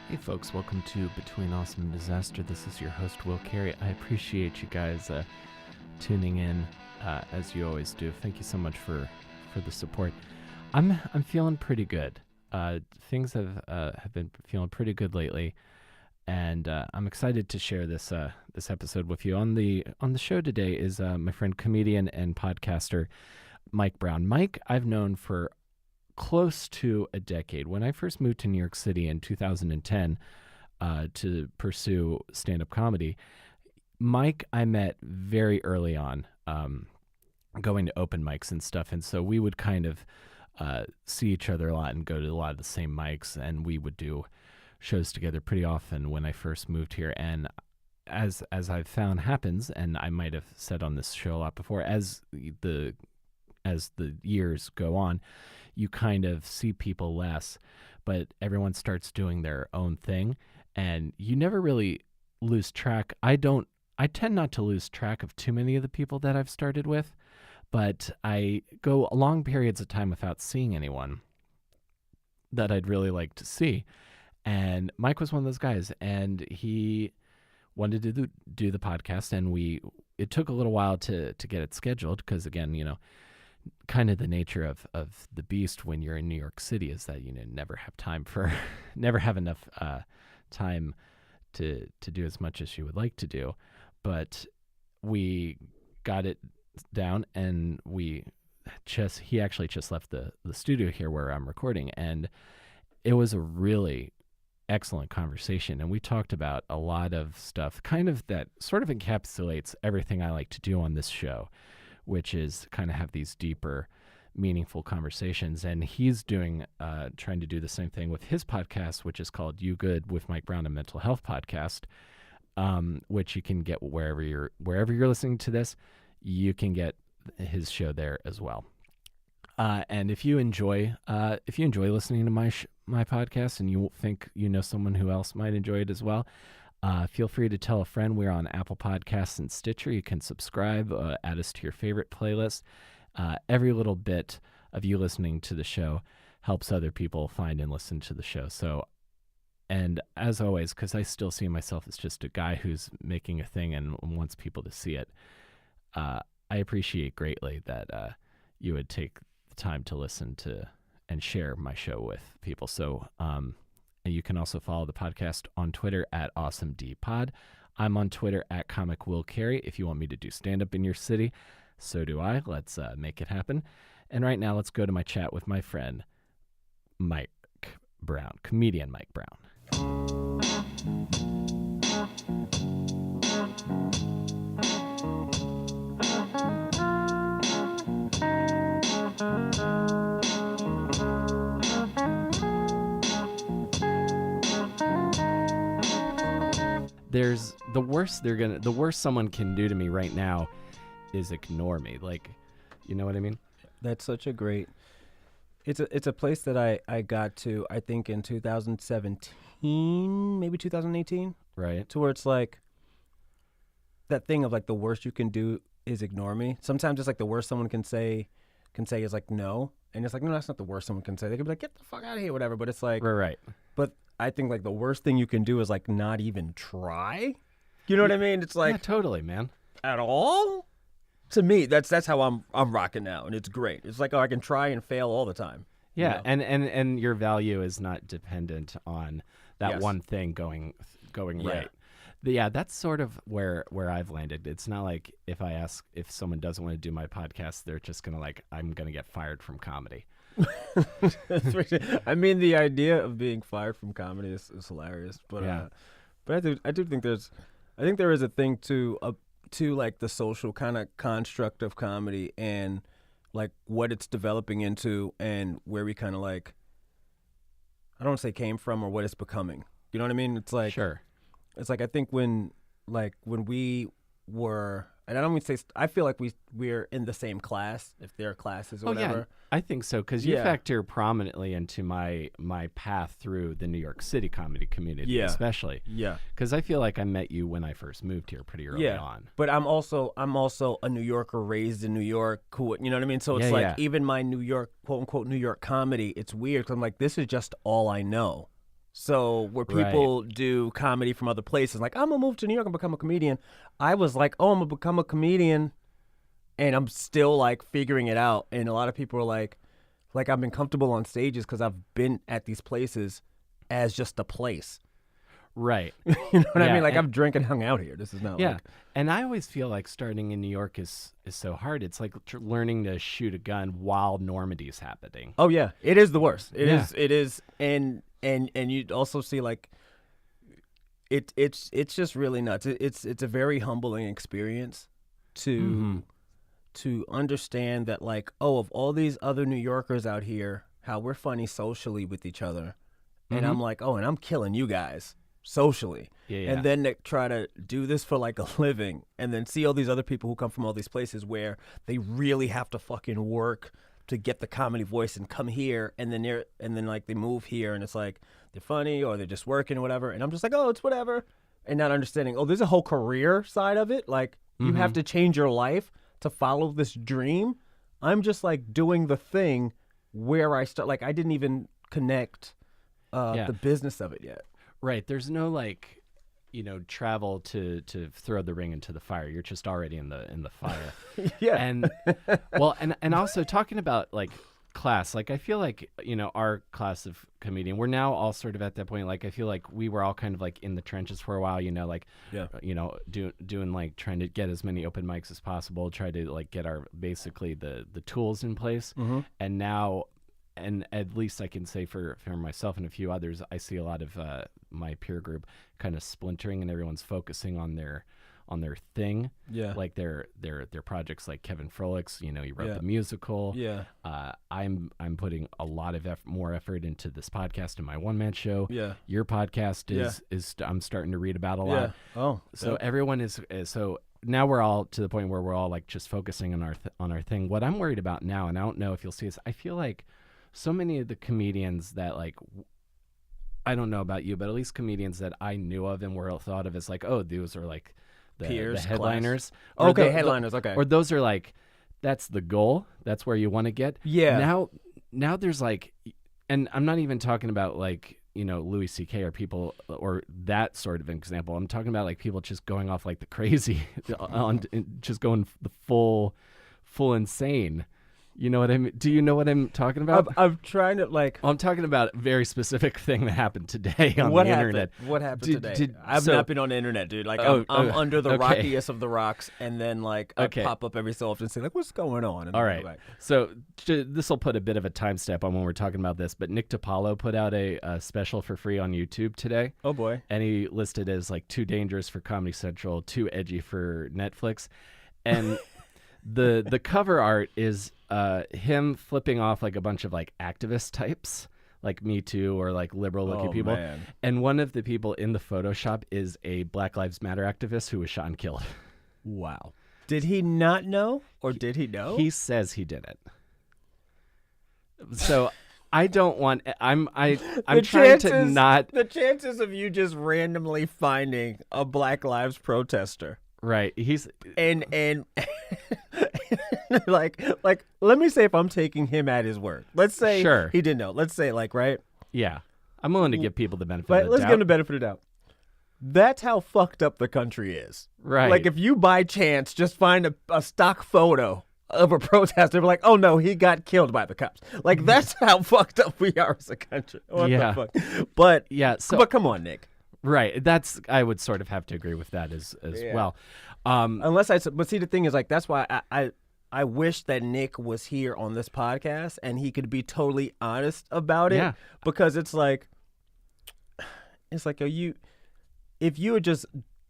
Hey folks, welcome to Between Awesome and Disaster. This is your host, Will Carey. I appreciate you guys tuning in as you always do. Thank you so much for the support. I'm feeling pretty good. Things have been feeling pretty good lately, and I'm excited to share this episode with you. On the show today is my friend, comedian and podcaster Mike Brown. Mike, I've known for close to a decade. When I first moved to New York City in 2010 to pursue stand-up comedy, Mike I met very early on, going to open mics and stuff, and so we would kind of see each other a lot and go to a lot of the same mics, and we would do shows together pretty often when I first moved here. And as I've found happens, and I might have said on this show a lot before, as the years go on, you kind of see people less, but everyone starts doing their own thing, and you never really lose track. I tend not to lose track of too many of the people that I've started with, but I go long periods of time without seeing anyone that I'd really like to see. And Mike was one of those guys, and he wanted to do the podcast, and it took a little while to get it scheduled, because again, kind of the nature of the beast when you're in New York City is that never have enough time to do as much as you would like to do. But we got it down, and he actually just left the studio here where I'm recording, and it was a really excellent conversation, and we talked about a lot of stuff kind of that sort of encapsulates everything I like to do on this show, which is kind of have these deeper, meaningful conversations. And he's trying to do the same thing with his podcast, which is called You Good with Mike Brown, a mental health podcast, which you can get wherever you're listening to this. You can get his show there as well. And if you enjoy listening to my podcast, and you think someone who else might enjoy it as well, feel free to tell a friend. We're on Apple Podcasts and Stitcher. You can subscribe, add us to your favorite playlist. Every little bit of you listening to the show helps other people find and listen to the show. So, and as always, because I still see myself as just a guy who's making a thing and wants people to see it, I appreciate greatly that you would take the time to listen to and share my show with people. So, and you can also follow the podcast on Twitter at AwesomeDPod. I'm on Twitter at Comic Will Carey. If you want me to do stand-up in your city, so do I. Let's make it happen. And right now, let's go to my chat with my friend, Mike Brown, comedian Mike Brown. There's the worst someone can do to me right now is ignore me. Like, you know what I mean? That's such a great. It's a place that I got to, I think, in 2017, maybe 2018. Right. To where it's like that thing of like the worst you can do is ignore me. Sometimes it's like the worst someone can say is like no, and it's like no, that's not the worst someone can say. They could be like, get the fuck out of here, whatever. But it's like right. But I think like the worst thing you can do is like not even try. You know what I mean? It's like, yeah, totally, man. At all? To me, that's how I'm rocking now, and it's great. It's like, oh, I can try and fail all the time. Yeah, and your value is not dependent on that one thing going right. Yeah, that's sort of where I've landed. It's not like if I ask if someone doesn't want to do my podcast, they're just gonna I'm gonna get fired from comedy. I mean, the idea of being fired from comedy is hilarious, but yeah. But I do think there is a thing to like the social kind of construct of comedy and like what it's developing into and where we kind of like, I don't want to say came from or what it's becoming. You know what I mean? It's like, sure. It's like, I think when we were, and I don't mean to say, I feel like we're in the same class, if there are classes or whatever. Yeah, I think so, because you factor prominently into my path through the New York City comedy community, especially. Yeah. Because I feel like I met you when I first moved here pretty early on. But I'm also a New Yorker raised in New York, you know what I mean? So it's even my New York, quote unquote, New York comedy, it's weird, because I'm like, this is just all I know. So where people do comedy from other places, like, I'm going to move to New York and become a comedian. I was like, oh, I'm going to become a comedian, and I'm still, like, figuring it out. And a lot of people are like I've been comfortable on stages because I've been at these places as just a place. Right. You know what I mean? Like, I've drank and hung out here. This is not like... And I always feel like starting in New York is so hard. It's like learning to shoot a gun while Normandy's happening. Oh, yeah. It is the worst. It is. And you also see, like, it's just really nuts. It's a very humbling experience to understand that, like, oh, of all these other New Yorkers out here, how we're funny socially with each other. And I'm like, oh, and I'm killing you guys socially. And then they try to do this for, like, a living, and then see all these other people who come from all these places where they really have to fucking work to get the comedy voice and come here, and then like they move here, and it's like they're funny or they're just working or whatever, and I'm just like, oh, it's whatever, and not understanding, oh, there's a whole career side of it. Like, you have to change your life to follow this dream. I'm just, like, doing the thing where I start. Like, I didn't even connect the business of it yet. Right. There's no, like, travel to throw the ring into the fire. You're just already in the fire. And well, and also talking about, like, class, like, I feel like, our class of comedian, we're now all sort of at that point. Like, I feel like we were all kind of, like, in the trenches for a while, doing, like, trying to get as many open mics as possible, try to, like, get our basically the tools in place. And now, and at least I can say for myself and a few others, I see a lot of my peer group kind of splintering, and everyone's focusing on their thing. Like their projects, like Kevin Froelic's, he wrote the musical. I'm putting a lot of more effort into this podcast and my one-man show. Your podcast is I'm starting to read about a lot. So everyone is so now we're all to the point where we're all, like, just focusing on our thing. What I'm worried about now, and I don't know if you'll see this, I feel like so many of the comedians that, like, I don't know about you, but at least comedians that I knew of and were thought of as, like, oh, those are, like, the headliners. Headliners. Or those are, like, that's the goal. That's where you want to get. Now there's, like, and I'm not even talking about, like, Louis C.K. or people or that sort of an example. I'm talking about, like, people just going off like the crazy, just going the full insane. You know what I mean? Do you know what I'm talking about? I'm trying to, like... I'm talking about a very specific thing that happened today on the internet. What happened today? I've not been on the internet, dude. Like, I'm under the rockiest of the rocks, and then, like, I pop up every so often and say, like, what's going on? And all right. So this will put a bit of a time step on when we're talking about this, but Nick DiPaolo put out a special for free on YouTube today. Oh, boy. And he listed as, like, too dangerous for Comedy Central, too edgy for Netflix. And the cover art is... him flipping off, like, a bunch of, like, activist types, like Me Too or, like, liberal-looking people. Man. And one of the people in the Photoshop is a Black Lives Matter activist who was shot and killed. Wow. Did he not know, or did he know? He says he didn't. So I don't want. I'm trying to not. The chances of you just randomly finding a Black Lives protester. Right. He's and like let me say if I'm taking him at his word. Let's say he didn't know. Let's say, like, right? Yeah. I'm willing to give people the benefit of the doubt. Let's give him the benefit of the doubt. That's how fucked up the country is. Right. Like, if you by chance just find a stock photo of a protester, like, oh no, he got killed by the cops. Like, that's how fucked up we are as a country. What the fuck? But but come on, Nick. Right. I would sort of have to agree with that as well. But see, the thing is, like, that's why I wish that Nick was here on this podcast and he could be totally honest about it. Yeah. Because it's like, if you were just,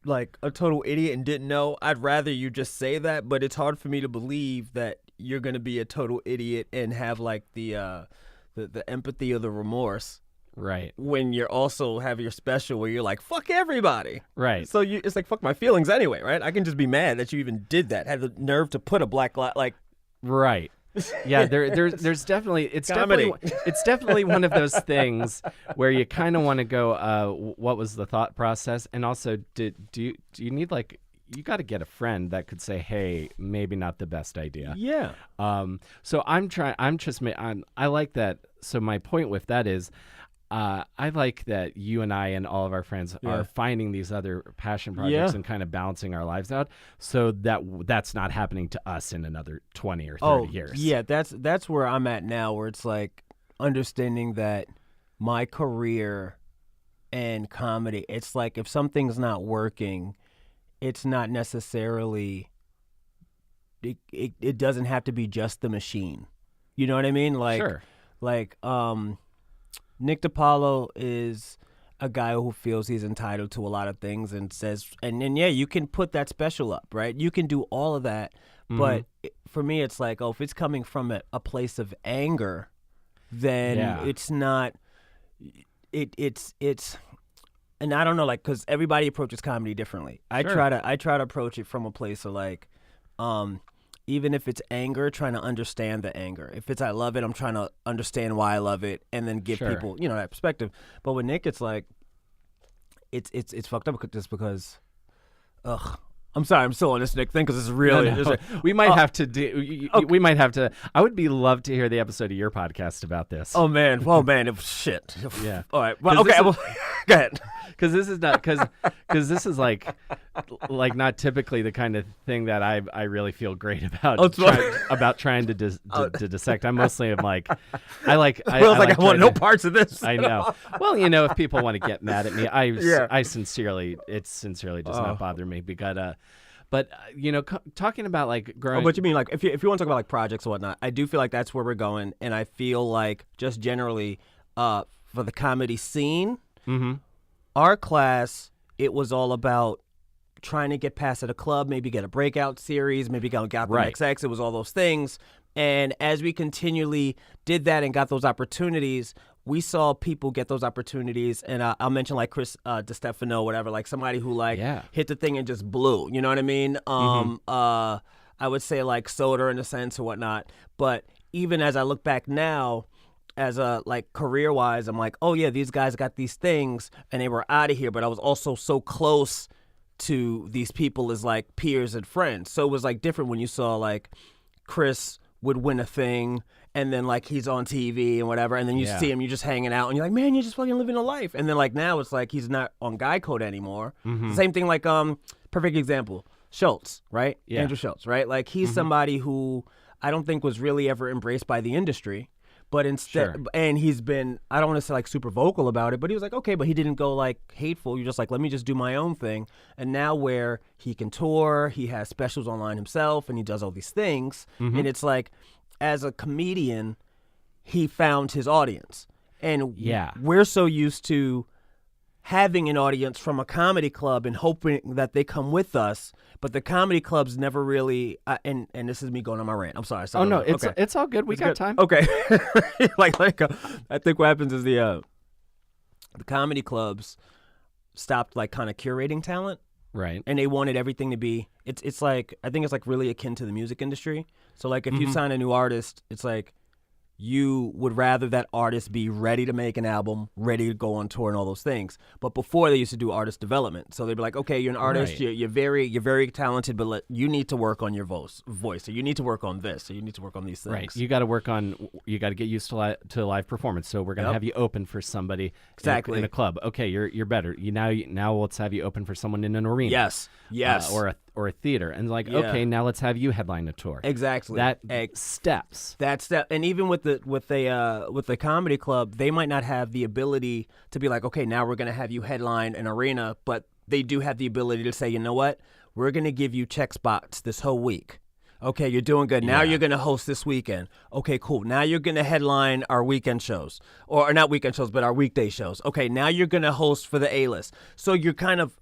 like, a total idiot and didn't know, I'd rather you just say that. But it's hard for me to believe that you're going to be a total idiot and have, like, the empathy or the remorse. Right. When you're also have your special where you're like, fuck everybody. Right. So it's like, fuck my feelings anyway, right? I can just be mad that you even did that. Had the nerve to put a black light, like. Right. Yeah, there's definitely it's definitely one of those things where you kind of want to go, what was the thought process? And also, do you need, like, you got to get a friend that could say, hey, maybe not the best idea. Yeah. So I like that. So my point with that is, I like that you and I and all of our friends are finding these other passion projects and kind of balancing our lives out, so that's not happening to us in another 20 or 30 years. Yeah, that's where I'm at now, where it's like understanding that my career and comedy, it's like if something's not working, it's not necessarily, it doesn't have to be just the machine. You know what I mean? Like, sure. Like, Nick DiPaolo is a guy who feels he's entitled to a lot of things and says, and then, you can put that special up, right? You can do all of that. But for me, it's like, if it's coming from a place of anger, then it's not, it's, and I don't know, like, because everybody approaches comedy differently. I try to approach it from a place of like, even if it's anger, trying to understand the anger. If it's I love it, I'm trying to understand why I love it, and then give people, that perspective. But with Nick, it's like, it's fucked up just because, I'm sorry, I'm still on this Nick thing because it's really. No. We might have to do. We might have to. I would love to hear the episode of your podcast about this. Oh man, shit. Yeah. All right. Well, okay. Go ahead. Because this is not because this is like not typically the kind of thing that I really feel great about trying to dissect. I'm mostly like I want no parts of this. I know. Well, if people want to get mad at me, it sincerely does not bother me because. But talking about like growing. But you mean like if you want to talk about like projects or whatnot, I do feel like that's where we're going, and I feel like just generally for the comedy scene. Mm-hmm. Our class, it was all about trying to get past at a club, maybe get a breakout series, maybe get the XX. It was all those things. And as we continually did that and got those opportunities, we saw people get those opportunities. And I'll mention like Chris DiStefano, whatever, like somebody who hit the thing and just blew. You know what I mean? I would say like Soda in a sense or whatnot. But even as I look back now, as a like career wise, I'm like, oh yeah, these guys got these things and they were out of here, but I was also so close to these people as like peers and friends. So it was like different when you saw like Chris would win a thing and then like he's on TV and whatever, and then you see him, you're just hanging out and you're like, man, you're just fucking living a life. And then like now it's like he's not on Guy Code anymore. Same thing like perfect example, Schultz, right? Yeah. Andrew Schultz, right? Like he's somebody who I don't think was really ever embraced by the industry. But instead, and he's been, I don't want to say like super vocal about it, but he was like, okay, but he didn't go like hateful. You're just like, let me just do my own thing. And now where he can tour, he has specials online himself, and he does all these things. And it's like, as a comedian, he found his audience. And we're so used to having an audience from a comedy club and hoping that they come with us. But the comedy clubs never really, and this is me going on my rant. I'm sorry. Oh no, it's all good. We got time. Okay, like I think what happens is the comedy clubs stopped like kind of curating talent, right? And they wanted everything to be. It's like I think it's like really akin to the music industry. So like if you sign a new artist, it's like you would rather that artist be ready to make an album, ready to go on tour and all those things. But before they used to do artist development. So they'd be like, okay, you're an artist, you're very talented, but you need to work on your voice, or you need to work on this, or you need to work on these things. Right. You got to get used to live performance. So we're going to have you open for somebody in a club. Okay, you're better. Now let's have you open for someone in an arena. Yes. Or a theater, and like, okay, now let's have you headline a tour. Exactly. That steps. And even with the comedy club, they might not have the ability to be like, okay, now we're gonna have you headline an arena, but they do have the ability to say, you know what, we're gonna give you check spots this whole week. Okay, you're doing good. Now you're going to host this weekend. Okay, cool. Now you're going to headline our weekend shows. Or not weekend shows, but our weekday shows. Okay, now you're going to host for the A-list. So you're kind of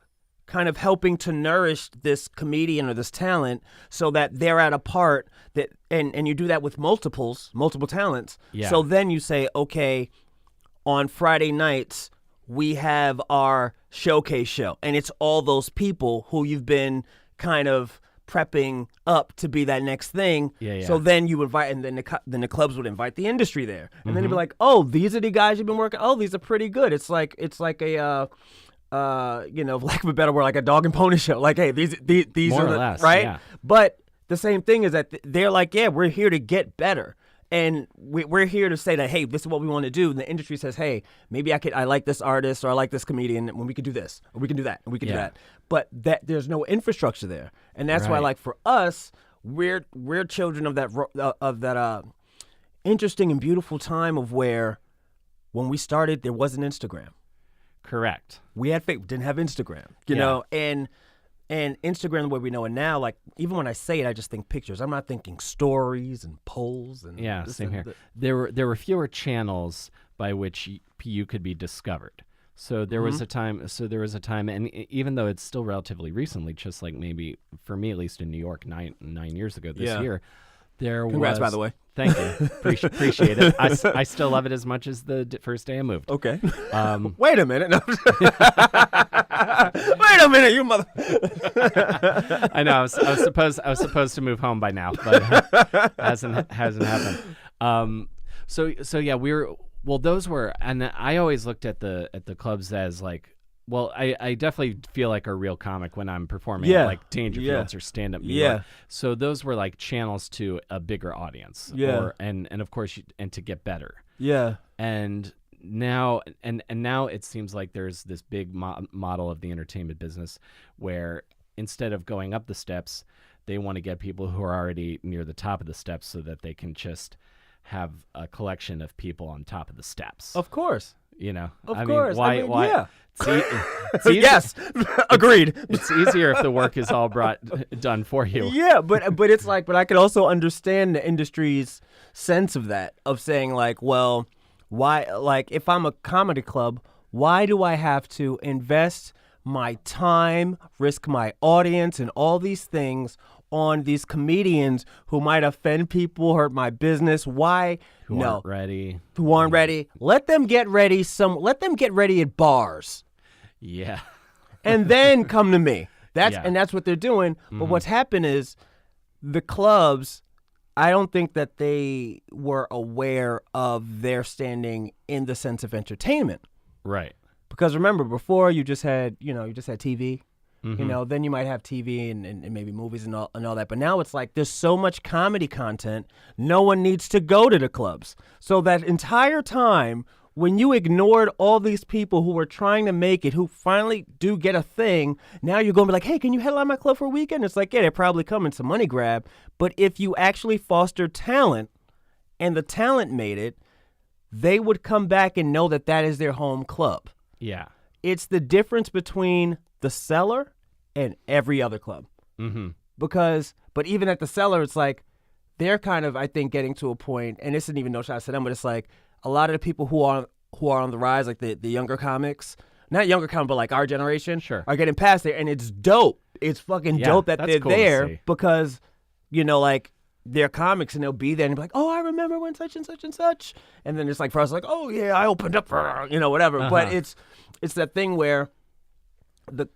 helping to nourish this comedian or this talent so that they're at a part that, and you do that with multiple talents. Yeah. So then you say, okay, on Friday nights, we have our showcase show. And it's all those people who you've been kind of prepping up to be that next thing. So then you invite, and then the clubs would invite the industry there. And then they'd be like, oh, these are the guys you've been working. Oh, these are pretty good. It's like a, lack of a better word, like a dog and pony show. Like, hey, these more are or less, right. Yeah. But the same thing is that they're like, yeah, we're here to get better. And we're here to say that, hey, this is what we want to do. And the industry says, hey, maybe I like this artist or I like this comedian when we could do this or we can do that and we can do that. But there's no infrastructure there. And that's why, like, for us, we're children of that interesting and beautiful time of where when we started, there wasn't Instagram. Correct. We didn't have Instagram, you know, and Instagram, the way we know it now, like, even when I say it, I just think pictures. I'm not thinking stories and polls and same here. There were fewer channels by which you could be discovered. So there was a time. And even though it's still relatively recently, just like maybe for me at least in New York, 9 years ago this year, Congrats, by the way. Thank you. Appreciate it. I still love it as much as the first day I moved. Okay. Wait a minute. No. Wait a minute, you mother. I know. I was supposed to move home by now, but hasn't happened. So yeah, those were, and I always looked at the clubs as like, well, I definitely feel like a real comic when I'm performing at like Dangerfields or Stand Up New York. So those were like channels to a bigger audience. And of course, and to get better. Yeah. And now it seems like there's this big model of the entertainment business where instead of going up the steps, they want to get people who are already near the top of the steps so that they can just have a collection of people on top of the steps. Of course. You know, of course. Why? Yeah. It's easy. Yes, agreed. It's easier if the work is all done for you. Yeah, but it's like, but I could also understand the industry's sense of that, of saying like, well, why? Like, if I'm a comedy club, why do I have to invest my time, risk my audience, and all these things on these comedians who might offend people, hurt my business? Why? Who aren't ready. Who aren't ready. Let them get ready. Let them get ready at bars. Yeah. And then come to me. And that's what they're doing. But what's happened is the clubs, I don't think that they were aware of their standing in the sense of entertainment. Right. Because remember, before you just had TV. You know, then you might have TV and maybe movies and all that. But now it's like there's so much comedy content, no one needs to go to the clubs. So that entire time, when you ignored all these people who were trying to make it, who finally do get a thing, now you're going to be like, hey, can you headline my club for a weekend? It's like, yeah, they're probably coming. It's a money grab. But if you actually fostered talent and the talent made it, they would come back and know that that is their home club. Yeah. It's the difference between the Cellar and every other club. But even at the Cellar, it's like they're kind of, I think, getting to a point, and this isn't even no shots to them, but it's like a lot of the people who are on the rise, like the younger comics, not younger comics, but like our generation, are getting past there, and it's dope. It's fucking dope that they're cool there because, you know, like they're comics and they'll be there and be like, oh, I remember when such and such and such. And then it's like for us, like, oh yeah, I opened up for, you know, whatever. But it's that thing where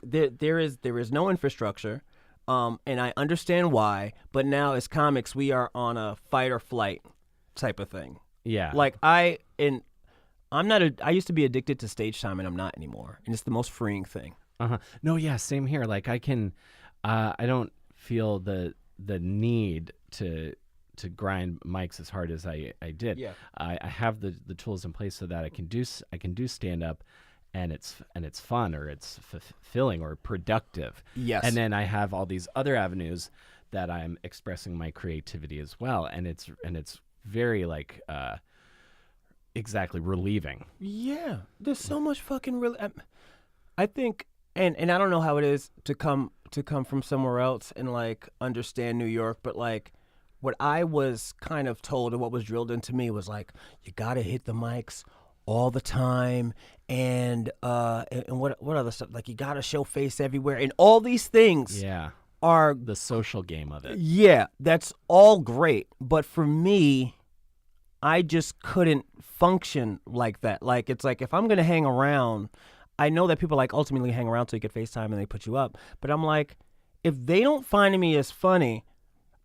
there is no infrastructure, and I understand why. But now as comics, we are on a fight or flight type of thing. Yeah. Like I used to be addicted to stage time, and I'm not anymore. And it's the most freeing thing. No, yeah, same here. Like I don't feel the need to grind mics as hard as I did. Yeah. I have the tools in place so that I can do stand up. And it's fun, or it's fulfilling, or productive. Yes. And then I have all these other avenues that I'm expressing my creativity as well, and it's very like exactly relieving. Yeah, there's so much fucking I think, and I don't know how it is to come from somewhere else and like understand New York, but like what I was kind of told and what was drilled into me was like, you gotta hit the mics all the time, and what other stuff, like you gotta show face everywhere, and all these things are the social game of it. Yeah, that's all great, but for me, I just couldn't function like that. Like it's like if I'm gonna hang around, I know that people like ultimately hang around so you get FaceTime and they put you up, but I'm like, if they don't find me as funny,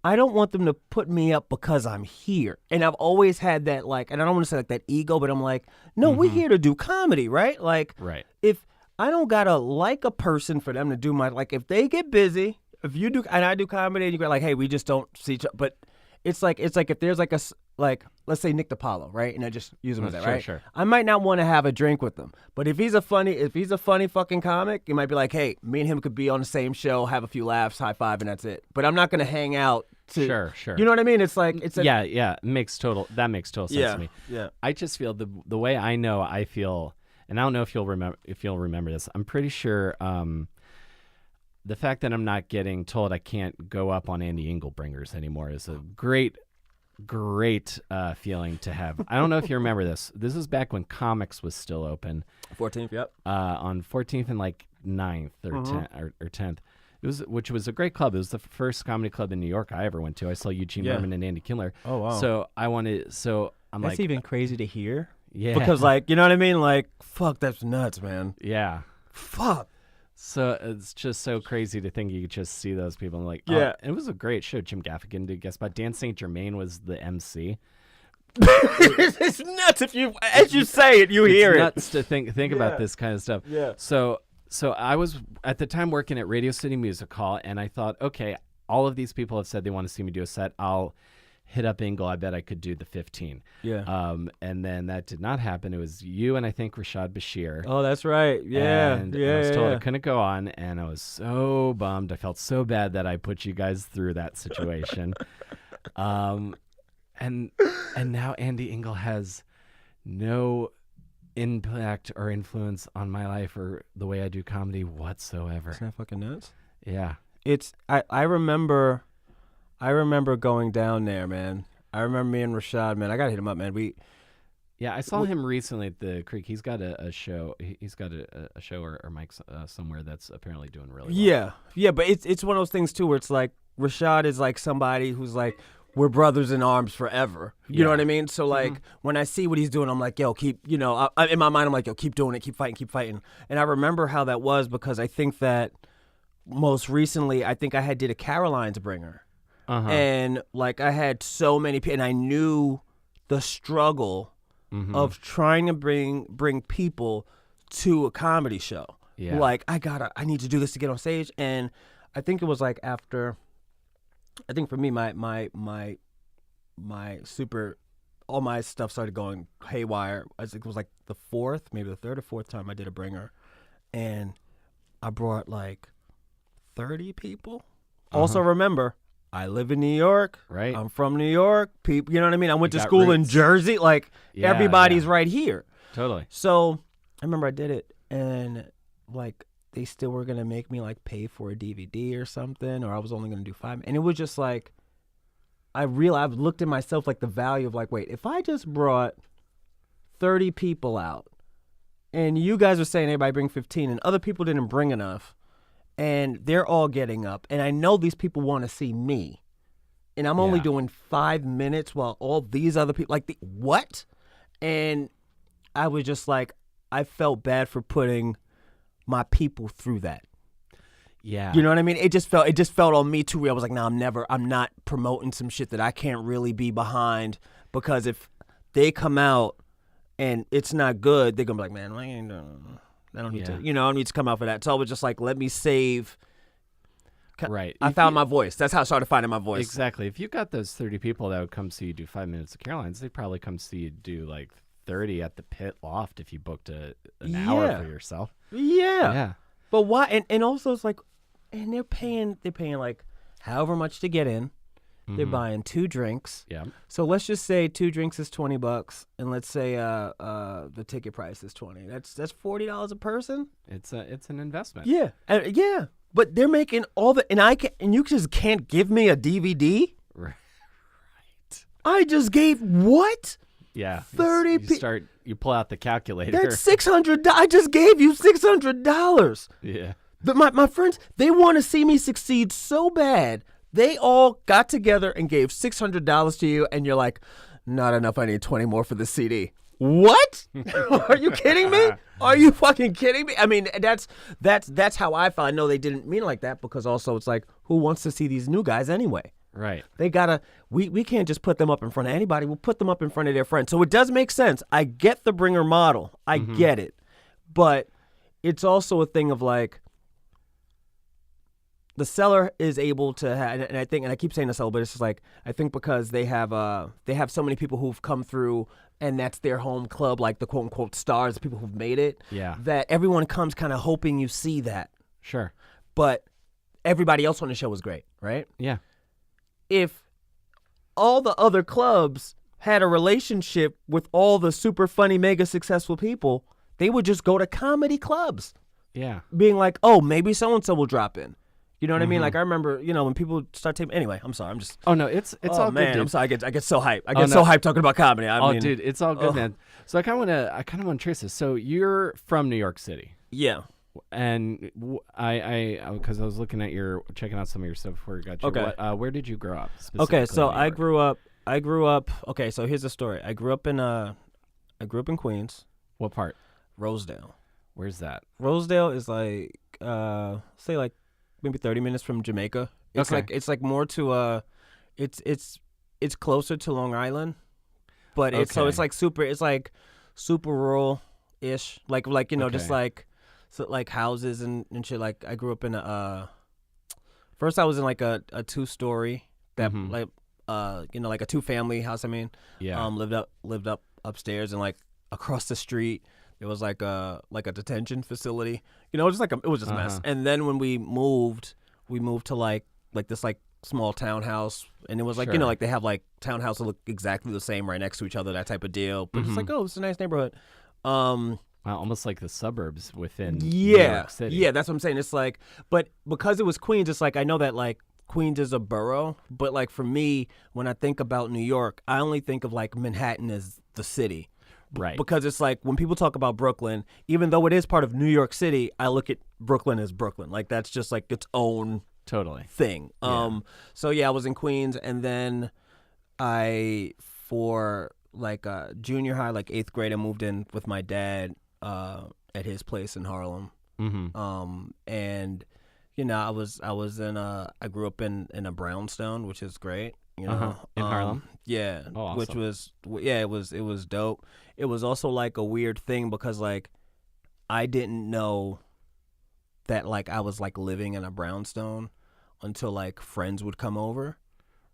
I don't want them to put me up because I'm here. And I've always had that, like, and I don't want to say like that ego, but I'm like, no, we're here to do comedy, right? Like, if I don't gotta like a person for them to do my, like, if they get busy, if you do, and I do comedy, and you go like, hey, we just don't see each other. But it's like if there's like like, let's say Nick DiPaolo, right? And I just use him as that, right? Sure. I might not want to have a drink with him, but if he's a funny fucking comic, you might be like, hey, me and him could be on the same show, have a few laughs, high five, and that's it. But I'm not gonna hang out. Sure. You know what I mean? It's like that makes total sense to me. Yeah. I just feel the way I feel, and I don't know if you'll remember this. I'm pretty sure the fact that I'm not getting told I can't go up on Andy Engelbringer's anymore is a great feeling to have. I don't know if you remember this. This is back when comics was still open. 14th, yep. On 14th and like 9th or 10th or 10th. Which was a great club. It was the first comedy club in New York I ever went to. I saw Eugene Merman and Andy Kindler. Oh wow! So I'm that's like, even crazy to hear. Yeah, because like, you know what I mean? Like, fuck, that's nuts, man. Yeah, fuck. So it's just so crazy to think you could just see those people and like, yeah, it was a great show. Jim Gaffigan did guest spot. Dan St. Germain was the MC. It's nuts if you, as you say it, hear it. It's nuts to think about this kind of stuff. Yeah. So I was at the time working at Radio City Music Hall, and I thought, okay, all of these people have said they want to see me do a set. I'll hit up Engel. I bet I could do the 15. Yeah. And then that did not happen. It was you and I think Rashad Bashir. Oh, that's right. Yeah. And I was told I couldn't go on, and I was so bummed. I felt so bad that I put you guys through that situation. And now Andy Engel has no impact or influence on my life or the way I do comedy whatsoever. Isn't that fucking nuts? Yeah. It's I remember going down there, man. I remember me and Rashad, man. I gotta hit him up, man. I saw him recently at the Creek. He's got a show. He's got a show or mic somewhere that's apparently doing really well. Yeah, but it's one of those things too where it's like Rashad is like somebody who's like, we're brothers in arms forever. You know what I mean? So, like, when I see what he's doing, I'm like, yo, keep, in my mind, I'm like, yo, keep doing it, keep fighting. And I remember how that was because I think that most recently, I think I did a Caroline's Bringer. And, like, I had so many people, and I knew the struggle of trying to bring people to a comedy show. Yeah. Like, I need to do this to get on stage. And I think it was, like, after... I think for me, my all my stuff started going haywire. I think it was like the maybe the third or fourth time I did a bringer, and I brought like 30 people. Also, remember, I live in New York. Right. I'm from New York. People, you know what I mean? I went to school in Jersey. Like everybody's right here. Totally. So I remember I did it, and like. They still were going to make me like pay for a DVD or something, or I was only going to do 5. And it was just like, I looked at myself like the value of like, wait, if I just brought 30 people out and you guys are saying everybody bring 15 and other people didn't bring enough and they're all getting up and I know these people want to see me and I'm only doing 5 minutes while all these other people like what? And I was just like, I felt bad for putting my people through that. Yeah. You know what I mean? It just felt on me too real. I was like, no, I'm not promoting some shit that I can't really be behind because if they come out and it's not good, they're going to be like, man, I don't need to, I don't need to come out for that. So I was just like, let me save. Right. I found my voice. That's how I started finding my voice. Exactly. If you got those 30 people that would come see you do 5 minutes of Caroline's, they'd probably come see you do like 30 at the Pit Loft if you booked an hour for yourself. Yeah. But why? And also it's like, and they're paying like however much to get in. They're buying 2 drinks. Yeah. So let's just say 2 drinks is $20, and let's say the ticket price is $20. That's $40 a person. It's an investment. Yeah. Yeah. But they're making all the and you just can't give me a DVD. Right. I just gave what? Yeah, 30. You pull out the calculator. That's $600. I just gave you $600. Yeah. My friends, they want to see me succeed so bad. They all got together and gave $600 to you, and you're like, not enough. I need 20 more for the CD. What? Are you kidding me? Are you fucking kidding me? I mean, that's how I felt. I know they didn't mean it like that because also it's like, who wants to see these new guys anyway? Right. They gotta. We can't just put them up in front of anybody. We'll put them up in front of their friends. So it does make sense. I get the bringer model. I get it, but it's also a thing of like, the seller is able to have, and I think, and I keep saying the seller, but it's just like, I think because they have so many people who've come through and that's their home club, like the quote unquote stars, the people who've made it. Yeah. That everyone comes kind of hoping you see that. Sure. But everybody else on the show was great, right? Yeah. If all the other clubs had a relationship with all the super funny, mega successful people, they would just go to comedy clubs. Yeah. Being like, oh, maybe so-and-so will drop in. You know what I mean? Like, I remember, when people start taping. Anyway, I'm sorry. I'm just. Oh, no, it's all man, good, dude. I'm sorry. I get so hyped. I get so hyped talking about comedy. I mean, dude, it's all good, man. So I kind of want to trace this. So you're from New York City. Yeah. And because I was looking at checking out some of your stuff before you got you. Okay. Where did you grow up? Okay, so in New York? I grew up. Okay, so here's the story. I grew up in Queens, What part? Rosedale. Where's that? Rosedale is like, say like maybe 30 minutes from Jamaica. It's like more to it's closer to Long Island, but it's like super rural ish. Like just like houses and shit. Like I grew up in first I was in like a 2-story that like a 2-family house. I mean, yeah. Lived up upstairs, and like across the street it was like a detention facility. It was just it was just a mess. And then when we moved to like this like small townhouse, and it was like like they have like townhouses that look exactly the same right next to each other, that type of deal. But it's like, oh, it's a nice neighborhood. Wow, almost like the suburbs within New York City. Yeah, that's what I'm saying. It's like, but because it was Queens, it's like I know that like Queens is a borough, but like for me, when I think about New York, I only think of like Manhattan as the city. Right. Because it's like when people talk about Brooklyn, even though it is part of New York City, I look at Brooklyn as Brooklyn. Like that's just like its own thing. Yeah. So yeah, I was in Queens, and then for like junior high, like 8th grade, I moved in with my dad at his place in Harlem. And I grew up in a brownstone, which is great. In Harlem. Yeah. Oh, awesome. Which was it was dope. It was also like a weird thing because like I didn't know that like I was like living in a brownstone until like friends would come over.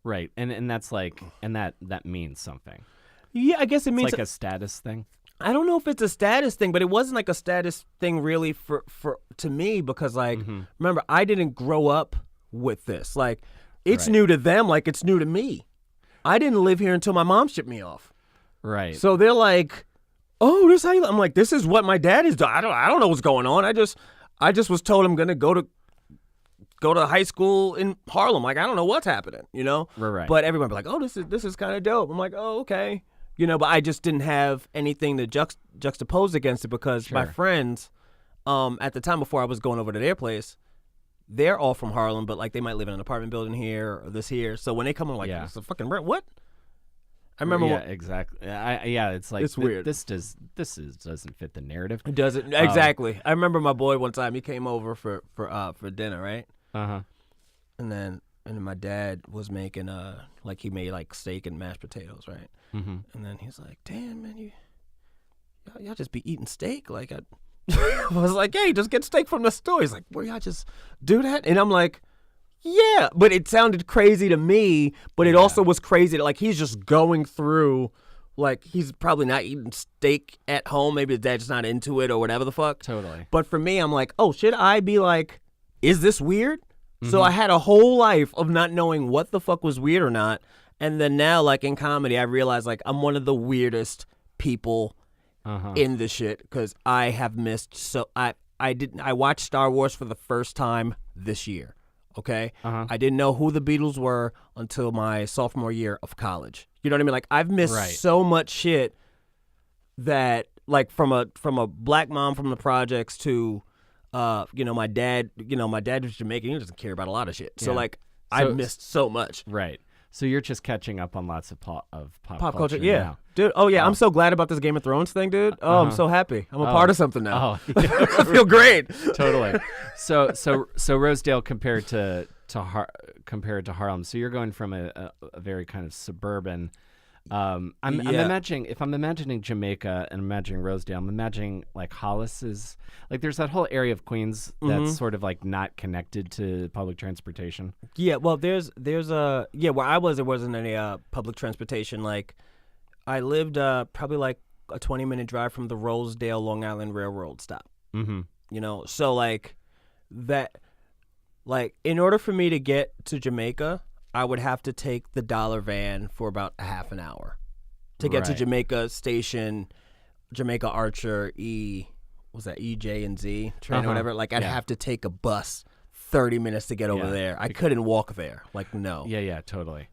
Right. And that's like that means something. Yeah, I guess it means it's like a status thing. I don't know if it's a status thing, but it wasn't like a status thing really for to me because like remember, I didn't grow up with this. Like it's new to them like it's new to me. I didn't live here until my mom shipped me off. Right. So they're like, "Oh, this how you?" I'm like, "This is what my dad is doing. I don't know what's going on. I just was told I'm gonna go to high school in Harlem. Like I don't know what's happening, Right. But everyone be like, "Oh, this is kind of dope." I'm like, "Oh, okay." But I just didn't have anything to juxtapose against it because my friends, at the time before I was going over to their place, they're all from Harlem, but like they might live in an apartment building here or this here. So when they come, I'm like, "It's a fucking what?" I remember. Yeah, exactly. It's like it's weird. This doesn't fit the narrative. It doesn't exactly. I remember my boy one time. He came over for dinner, right? And then my dad was making he made like steak and mashed potatoes, right? And then he's like, "Damn, man, y'all just be eating steak?" Like I was like, "Hey, just get steak from the store." He's like, "Well, y'all just do that?" And I'm like, "Yeah," but it sounded crazy to me. But it also was crazy that like he's just going through, like he's probably not eating steak at home. Maybe his dad's just not into it or whatever the fuck. Totally. But for me, I'm like, oh, should I be like, is this weird? So I had a whole life of not knowing what the fuck was weird or not. And then now, like in comedy, I realize like I'm one of the weirdest people in this shit because I have missed I watched Star Wars for the first time this year. Okay, I didn't know who the Beatles were until my sophomore year of college. You know what I mean? Like I've missed so much shit that like from a black mom from the projects to my dad was Jamaican. He doesn't care about a lot of shit. So like I missed so much. Right. So you're just catching up on lots of pop culture. Yeah. Now. Dude, I'm so glad about this Game of Thrones thing, dude. Oh, I'm so happy. I'm a part of something now. Oh, I feel great. Totally. So Rosedale compared to Harlem. So you're going from a very kind of suburban I'm Yeah. imagining, if I'm imagining Jamaica and imagining Rosedale, I'm imagining like Hollis is like there's that whole area of Queens that's sort of like not connected to public transportation. Yeah, well, there's a where I was, there wasn't any public transportation. Like, I lived probably like a 20-minute drive from the Rosedale Long Island Railroad stop. Mm-hmm. You know, so like that, like in order for me to get to Jamaica, I would have to take the dollar van for about a half an hour to get to Right. Jamaica Station, Jamaica Archer, was that EJ and Z train or whatever? Like, I'd have to take a bus 30 minutes to get over there. I couldn't walk there. Like, no. Yeah, totally.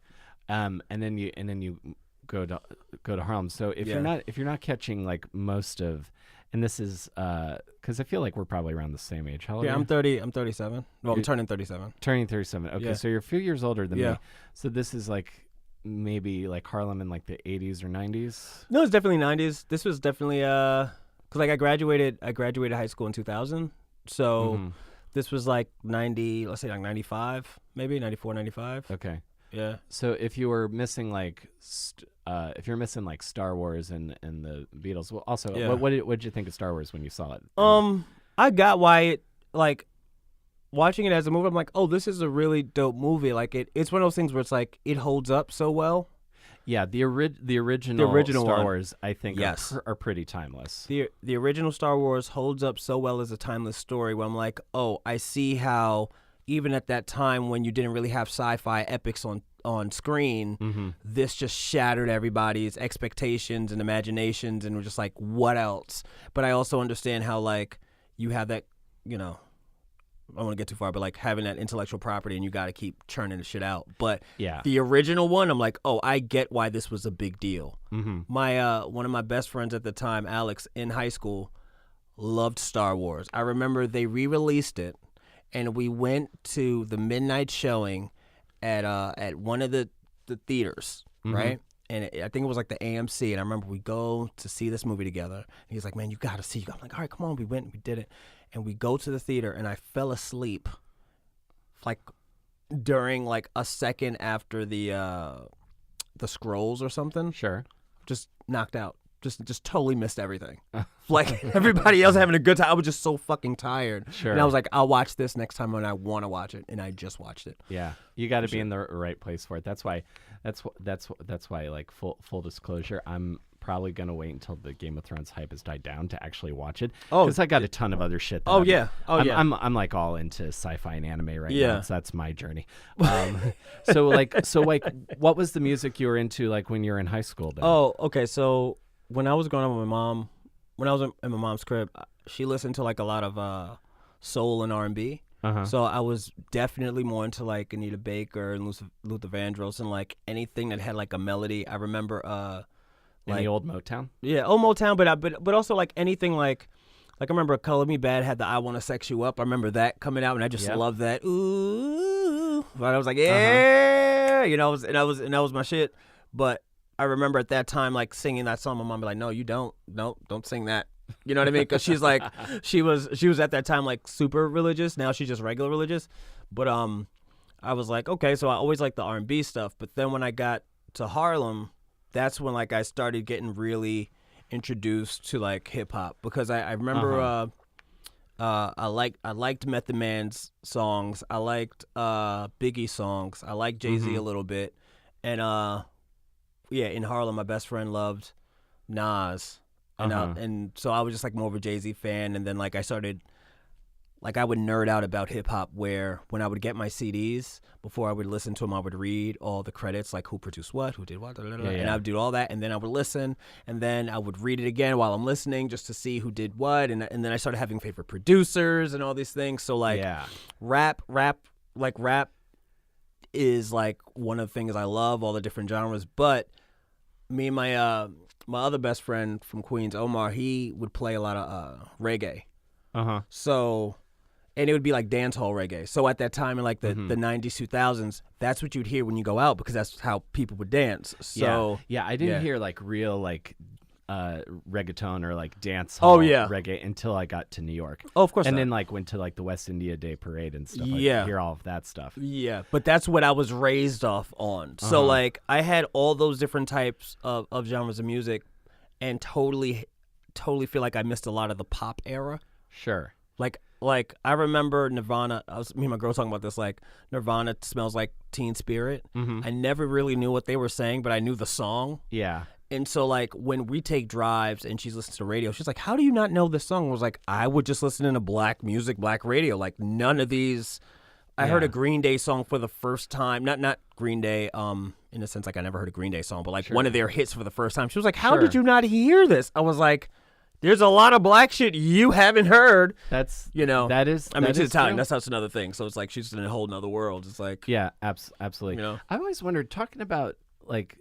And then you go to Harlem. So if you're not catching like most of, and this is because I feel like we're probably around the same age. How old are you? I'm 30. I'm 37. Well, I'm turning 37. Turning 37. Okay, Yeah. so you're a few years older than me. Yeah. So this is like maybe like Harlem in like the 80s or 90s. No, it's definitely 90s. This was definitely because like I graduated high school in 2000. So this was like 90, let's say like 95, maybe 94, 95. Okay. Yeah. So if you were missing like if you're missing like Star Wars and the Beatles, well, also Yeah. what did you think of Star Wars when you saw it? I got why it, like, watching it as a movie, I'm like, oh, this is a really dope movie. Like, it's one of those things where it's like it holds up so well. Yeah, the original Star one. Wars, I think, Yes. are pretty timeless. The original Star Wars holds up so well as a timeless story where I'm like, oh, I see how even at that time when you didn't really have sci-fi epics on screen, this just shattered everybody's expectations and imaginations and we're just like, what else? But I also understand how, like, you have that, you know, I don't want to get too far, but like having that intellectual property and you got to keep churning the shit out. But Yeah. the original one, I'm like, oh, I get why this was a big deal. Mm-hmm. My one of my best friends at the time, Alex, in high school, loved Star Wars. I remember they re-released it, and we went to the midnight showing at one of the theaters, right? And I think it was like the AMC. And I remember we go to see this movie together. And he's like, man, you got to see. I'm like, all right, come on. We went, we did it. And we go to the theater, and I fell asleep like during like a second after the scrolls or something. Sure. Just knocked out. Just totally missed everything. Like everybody else having a good time. I was just so fucking tired. Sure. And I was like, I'll watch this next time when I want to watch it, and I just watched it. Yeah, you got to be in the right place for it. That's why. That's why. Like full disclosure, I'm probably gonna wait until the Game of Thrones hype has died down to actually watch it. Oh, because I got a ton of other shit. That I'm like all into sci-fi and anime right now. So that's my journey. So what was the music you were into like when you were in high school? Then? Oh, okay. So when I was growing up with my mom, when I was in my mom's crib, she listened to like a lot of soul and R&B. So I was definitely more into like Anita Baker and Luther Vandross and like anything that had like a melody. I remember Any old Motown? Yeah, old Motown, but also like anything like I remember Color Me Bad had the I Wanna Sex You Up. I remember that coming out, and I just loved that. Ooh, but I was like, yeah, you know, and that was my shit. But I remember at that time like singing that song. My mom be like, no, you don't sing that. You know what I mean? Because she's like, she was at that time like super religious. Now she's just regular religious. But I was like, okay, so I always liked the R&B stuff. But then when I got to Harlem, that's when like I started getting really introduced to like hip hop, because I remember I liked Method Man's songs. I liked Biggie songs. I liked Jay-Z a little bit. And in Harlem my best friend loved Nas. And so I was just like more of a Jay-Z fan, and then like I started, like I would nerd out about hip hop, where when I would get my CDs, before I would listen to them, I would read all the credits, like who produced what, who did what, and I would do all that, and then I would listen, and then I would read it again while I'm listening just to see who did what, and then I started having favorite producers and all these things. So like rap is like one of the things I love, all the different genres, but me and my other best friend from Queens, Omar, he would play a lot of reggae. So, and it would be like dance hall reggae. So at that time in like the 90s, 2000s, that's what you'd hear when you go out, because that's how people would dance. So I didn't hear like real like reggaeton or like dance hall yeah. reggae until I got to New York. Oh, of course. And not. then like went to like the West India Day Parade and stuff. Like Yeah. hear all of that stuff. Yeah, but that's what I was raised off on. So like I had all those different types of genres of music, and totally feel like I missed a lot of the pop era. Sure. Like I remember Nirvana. Me and my girl talking about this. Like Nirvana smells like Teen Spirit. Mm-hmm. I never really knew what they were saying, but I knew the song. Yeah. And so like when we take drives and she's listening to radio, she's like, "How do you not know this song?" I was like, "I would just listen to black music, black radio. Like none of these." I heard a Green Day song for the first time. Not Green Day. In a sense, like I never heard a Green Day song, but like one of their hits for the first time. She was like, "How did you not hear this?" I was like, "There's a lot of black shit you haven't heard." That's That is. I mean, she's Italian. True. That's another thing. So it's like she's in a whole nother world. It's like absolutely. I always wondered, talking about like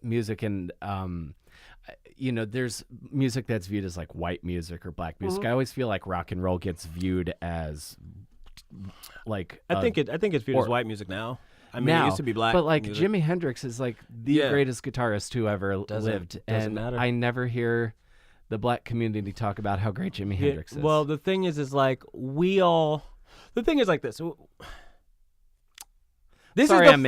music and there's music that's viewed as like white music or black music. Mm-hmm. I always feel like rock and roll gets viewed as like I think it's viewed as white music now. I mean, now, it used to be black. but like music. Jimi Hendrix is like the greatest guitarist who ever lived, doesn't and matter. I never hear the black community talk about how great Jimi Hendrix is. Well, the thing is like the thing is like this. I'm sorry I'm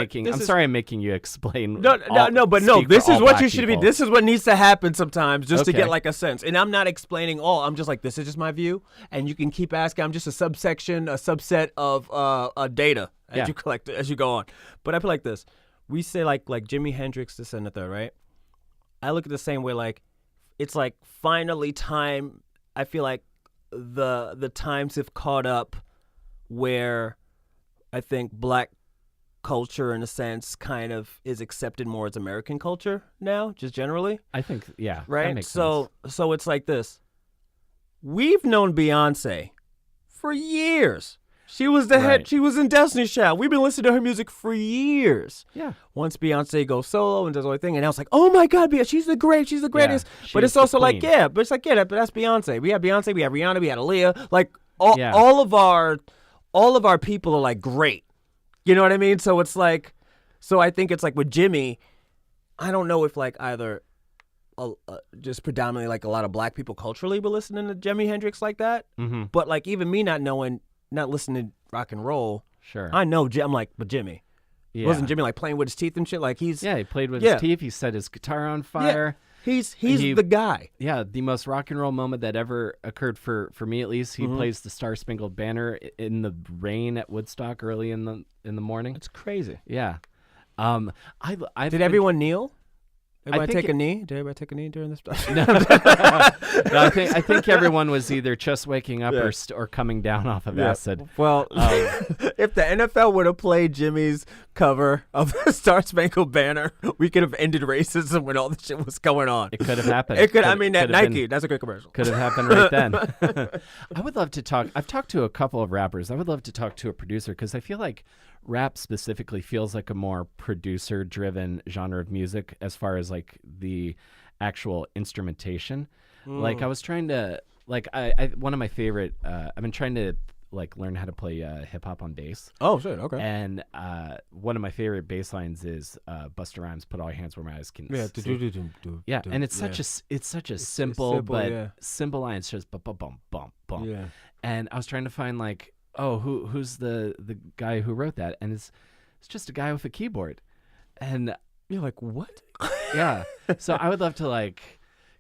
making you explain. This is what you should be. This is what needs to happen sometimes, just to get like a sense. And I'm not explaining all. I'm just like, this is just my view, and you can keep asking. I'm just a subset of data as you collect as you go on. But I feel like this. We say like Jimi Hendrix, this and the third, right? I look at it the same way. Like it's like finally time. I feel like the times have caught up where I think black culture in a sense kind of is accepted more as American culture now, just generally. I think right. That makes sense. So it's like this. We've known Beyonce for years. She was the head. She was in Destiny's Child. We've been listening to her music for years. Yeah. Once Beyonce goes solo and does all the thing, and I was like, oh my God, she's the greatest. But it's also like, but it's like, but that's Beyonce. We have Beyonce, we have Rihanna, we had Aaliyah. Like all of our people are like great. You know what I mean? So it's like, I think it's like with Jimmy, I don't know if like either just predominantly like a lot of black people culturally were listening to Jimi Hendrix like that. Mm-hmm. But like even me not listening to rock and roll, sure. I know, I'm like, but Jimmy. Yeah. Wasn't Jimmy like playing with his teeth and shit? Like he played with his teeth. He set his guitar on fire. Yeah. He's the guy. Yeah, the most rock and roll moment that ever occurred for me at least. He plays the Star Spangled Banner in the rain at Woodstock early in the morning. It's crazy. Yeah. Did everyone kneel? Everybody take a knee? Did everybody take a knee during this? No, I think everyone was either just waking up or coming down off of acid. Well, if the NFL would have played Jimmy's cover of the Star Spangled Banner, we could have ended racism when all this shit was going on. It could have happened. Nike, that's a great commercial. Could have happened right then. I would love to talk. I've talked to a couple of rappers. I would love to talk to a producer because I feel like rap specifically feels like a more producer-driven genre of music as far as like the actual instrumentation. Like I was trying to I one of my favorite I've been trying to like learn how to play hip hop on bass. Oh shit, okay. And one of my favorite bass lines is Busta Rhymes' "Put All Your Hands Where My Eyes Can See." Yeah, and it's such a simple line. It's just bum bum bum bum. Yeah. And I was trying to find like, who's the guy who wrote that? And it's just a guy with a keyboard. And you're like, what? Yeah. So I would love to like,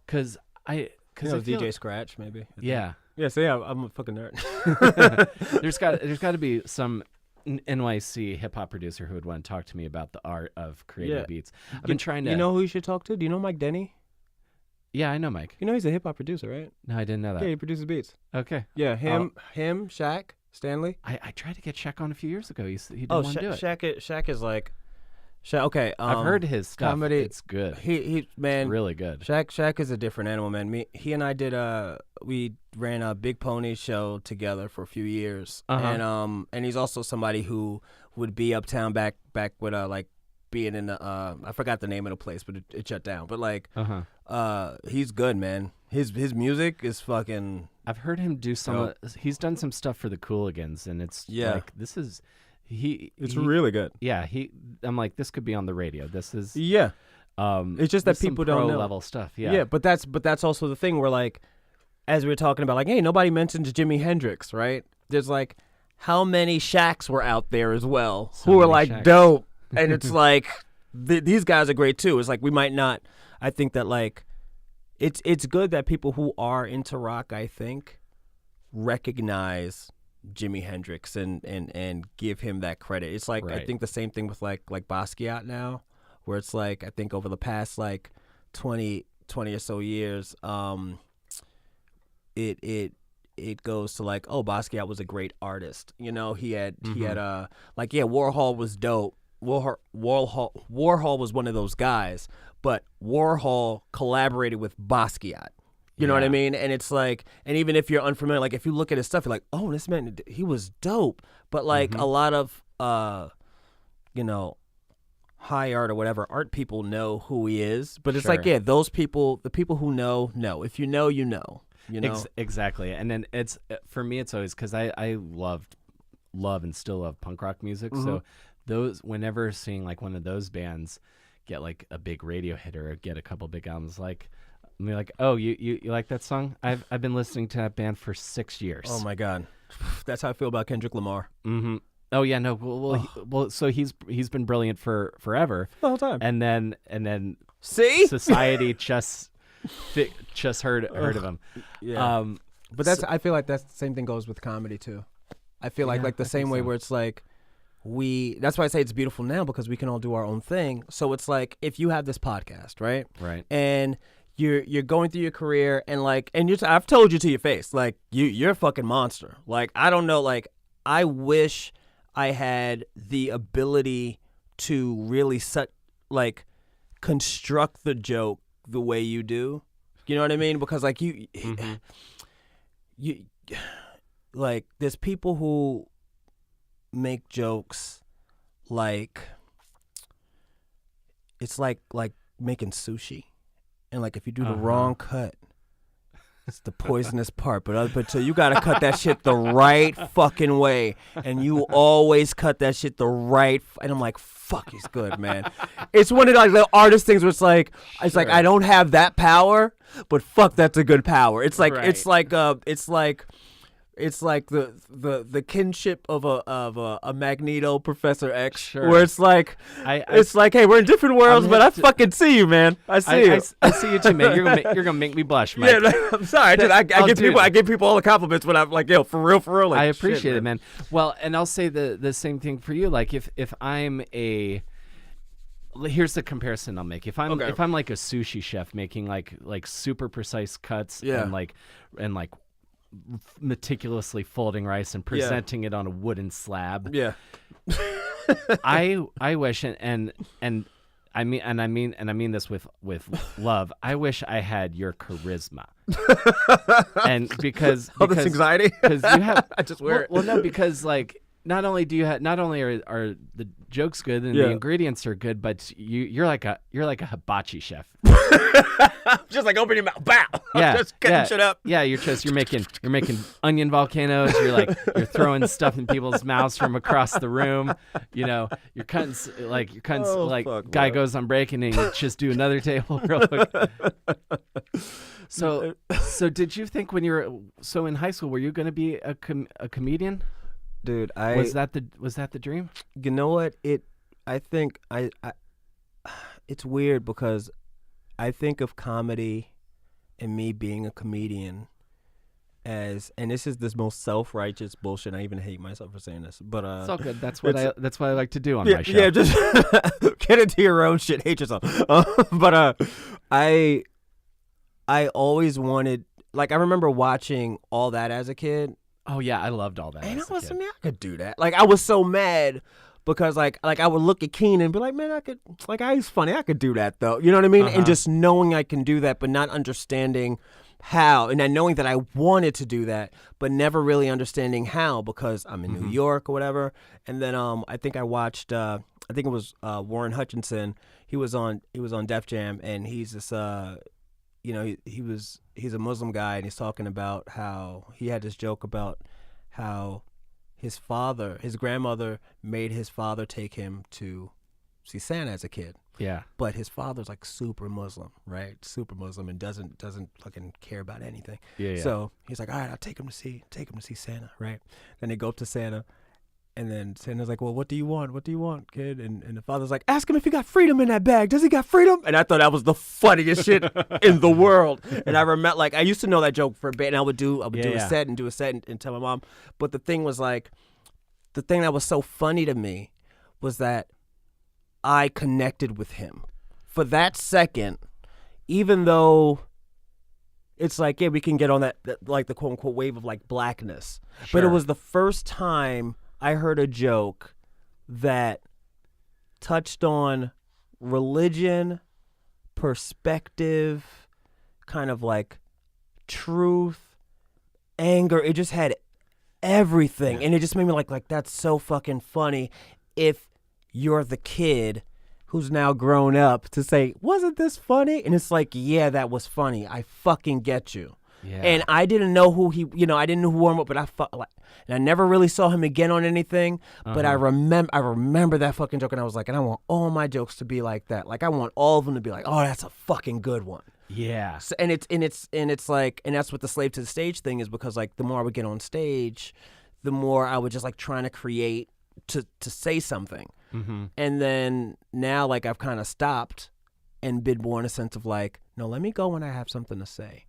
because DJ Scratch maybe. Yeah. Yeah. So yeah, I'm a fucking nerd. There's got to be some NYC hip hop producer who would want to talk to me about the art of creating beats. I've been trying to. You know who you should talk to? Do you know Mike Denny? Yeah, I know Mike. You know he's a hip hop producer, right? No, I didn't know that. Yeah, he produces beats. Okay. Yeah, him, Shaq, Stanley. I tried to get Shaq on a few years ago. He didn't want to do it. Shaq is like, okay. I've heard his stuff. Comedy. It's good. He man, it's really good. Shaq is a different animal, man. He and I did we ran a Big Pony show together for a few years, and he's also somebody who would be uptown back with like being in the I forgot the name of the place, but it shut down. But like, he's good, man. His music is fucking. I've heard him do some. He's done some stuff for the Cooligans, and it's like this is. It's really good. Yeah, I'm like, this could be on the radio. This is It's just that There's some people don't know. pro-level stuff. Yeah. Yeah, but that's also the thing where, like, as we were talking about, like, hey, nobody mentions Jimi Hendrix, right? There's like, how many Shaqs were out there as well who were like Shaqs. dope, and it's like these guys are great too. It's like we might not. I think that like it's good that people who are into rock, I think, recognize Jimi Hendrix and give him that credit. It's like I think the same thing with like Basquiat now, where it's like I think over the past like 20 or so years, it goes to like, oh, Basquiat was a great artist. You know, he had like, yeah, Warhol was dope. Warhol was one of those guys, but Warhol collaborated with Basquiat. You know what I mean? And it's like, and even if you're unfamiliar, like if you look at his stuff, you're like, oh, this man, he was dope. But like a lot of, you know, high art or whatever, art people know who he is. But it's like, yeah, those people, the people who know. If you know, you know. You know? Exactly. And then it's, for me, it's always, because I love and still love punk rock music. So whenever seeing like one of those bands get like a big radio hit or get a couple big albums, like, I'm like, oh, you like that song? I've been listening to that band for 6 years. Oh my God, that's how I feel about Kendrick Lamar. Mm-hmm. Oh yeah, no. Well, so he's been brilliant for forever. The whole time. And then see, society just heard of him. Yeah. But that's I feel like that's the same thing goes with comedy too. I feel like the same way where it's like that's why I say it's beautiful now, because we can all do our own thing. So it's like if you have this podcast, right? Right. And you're going through your career and like, and I've told you to your face, like you're a fucking monster. Like, I don't know, like I wish I had the ability to really construct the joke the way you do. You know what I mean? Because like you like there's people who make jokes like it's like making sushi. And like if you do the wrong cut, it's the poisonous part. But so you gotta cut that shit the right fucking way, and you always cut that shit the right. And I'm like, fuck, he's good, man. It's one of like the artist things where it's like I don't have that power, but fuck, that's a good power. It's like it's like the kinship of a Magneto Professor X, where it's like it's like, hey, we're in different worlds, but I fucking see you, man. I see you. I see you too, man. You're gonna make me blush, Mike. Yeah, I'm sorry. I give people all the compliments when I'm like, yo, for real. Like, I appreciate it, man. Well, and I'll say the same thing for you. Like if I'm here's the comparison I'll make. If I'm like a sushi chef making like super precise cuts and like meticulously folding rice and presenting it on a wooden slab. Yeah. I wish and I mean this with love. I wish I had your charisma. And because this anxiety, because you have I just wear it. Well, no, because like not only are the jokes good and the ingredients are good, but you're like a hibachi chef. Just like open your mouth, bow. Yeah, just cutting shit up. Yeah, you're making onion volcanoes. You're throwing stuff in people's mouths from across the room. You know, you're cutting fuck, guy bro. goes on break and then you just do another table real quick. So did you think when you were in high school, were you going to be a comedian? Dude, was that the dream? You know what? I think it's weird because I think of comedy and me being a comedian as, and this is this most self-righteous bullshit. I even hate myself for saying this, but it's all good. That's what I like to do on my show. Yeah, just get into your own shit, hate yourself. But I always wanted, like, I remember watching All That as a kid. Oh yeah, I loved All That. And I was, I could do that. Like, I was so mad because like I would look at Keenan and be like, man, I could, like, he's funny. I could do that though. You know what I mean? And just knowing I can do that, but not understanding how, and then knowing that I wanted to do that, but never really understanding how, because I'm in New York or whatever. And then I think I watched, I think it was Warren Hutchinson. He was on Def Jam, and he's this, you know, he's a Muslim guy, and he's talking about how he had this joke about how his grandmother made his father take him to see Santa as a kid. Yeah. But his father's like super Muslim, right? Super Muslim, and doesn't fucking care about anything. Yeah. So he's like, all right, I'll take him to see Santa, right? Then they go up to Santa, and then Santa's like, well, what do you want? What do you want, kid? And the father's like, ask him if he got freedom in that bag. Does he got freedom? And I thought that was the funniest shit in the world. And I remember, like, I used to know that joke for a bit, and I would do a set and tell my mom. But the thing was, like, the thing that was so funny to me was that I connected with him. For that second, even though it's like, yeah, we can get on that like the quote-unquote wave of like blackness. Sure. But it was the first time I heard a joke that touched on religion, perspective, kind of like truth, anger. It just had everything. Yeah. And it just made me like that's so fucking funny if you're the kid who's now grown up to say, wasn't this funny? And it's like, yeah, that was funny. I fucking get you. Yeah. And I didn't know who I didn't know who him up, but and I never really saw him again on anything. But I remember that fucking joke, and I was like, and I want all my jokes to be like that. Like I want all of them to be like, oh, that's a fucking good one. Yeah. So, and it's like, and that's what the slave to the stage thing is, because like the more I would get on stage, the more I would just like trying to create to say something. Mm-hmm. And then now like I've kind of stopped and been more in a sense of like, no, let me go when I have something to say.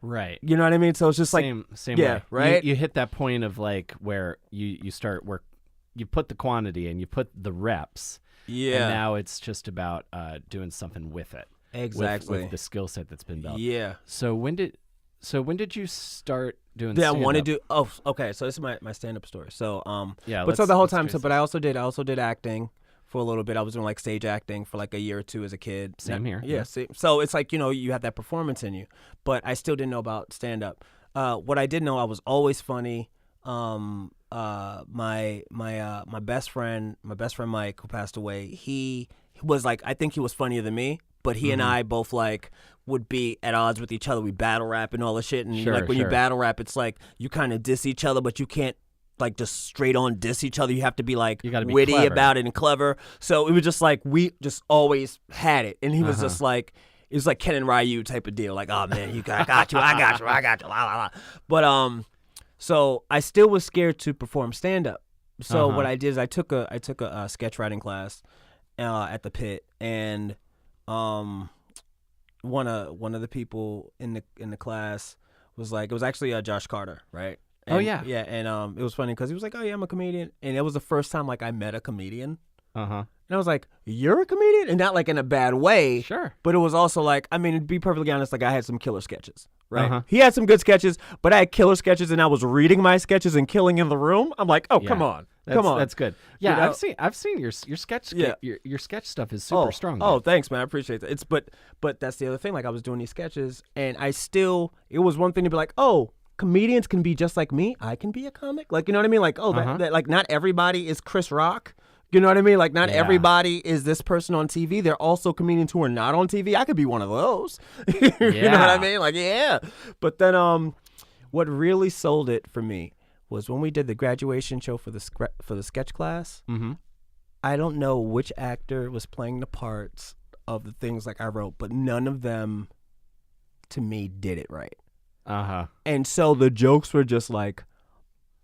Right. You know what I mean? So it's just same yeah, way. right? You hit that point of like where you start work, you put the quantity and you put the reps. Yeah. And now it's just about doing something with it. Exactly. With the skill set that's been developed. Yeah. So when did you start doing Yeah, I stand-up? want to do. Oh, okay. So this is my stand-up story. So yeah. but so the whole time. So, but I also did acting for a little bit. I was doing like stage acting for like a year or two as a kid. Same here. Yeah. See, so it's like, you have that performance in you, but I still didn't know about stand-up. What I did know, I was always funny. My best friend Mike, who passed away, he was like, I think he was funnier than me, but he and I both like would be at odds with each other. We battle rap and all the shit, and Sure, like when sure. you battle rap, it's like you kind of diss each other, but you can't like just straight on diss each other. You have to be like You gotta be witty clever. about it and clever. So it was just like we just always had it, and he was just like, it was like Ken and Ryu type of deal. Like, oh man, I got you, la la la. But so I still was scared to perform stand up. So what I did is I took a sketch writing class at the Pit, and one of the people in the class was like, it was actually Josh Carter, right? And, Oh, yeah. Yeah, and it was funny because he was like, oh yeah, I'm a comedian, and it was the first time like I met a comedian, Uh-huh. and I was like, you're a comedian, and not like in a bad way, Sure. but it was also like, I mean, to be perfectly honest, like I had some killer sketches, right? Uh-huh. He had some good sketches, but I had killer sketches, and I was reading my sketches and killing in the room. I'm like, oh, Yeah. come on. That's good. Yeah, You know? I've seen your sketch. Yeah. Your sketch stuff is super strong. Oh, man. thanks, man. I appreciate that. But that's the other thing. Like I was doing these sketches, and it was one thing to be like, oh, comedians can be just like me. I can be a comic. Like, you know what I mean? Like, oh, that like not everybody is Chris Rock. You know what I mean? Like not everybody is this person on TV. There are also comedians who are not on TV. I could be one of those. You know what I mean? Like, yeah. But then what really sold it for me was when we did the graduation show for the sketch class. Mm-hmm. I don't know which actor was playing the parts of the things like I wrote, but none of them, to me, did it right. Uh-huh. And so the jokes were just like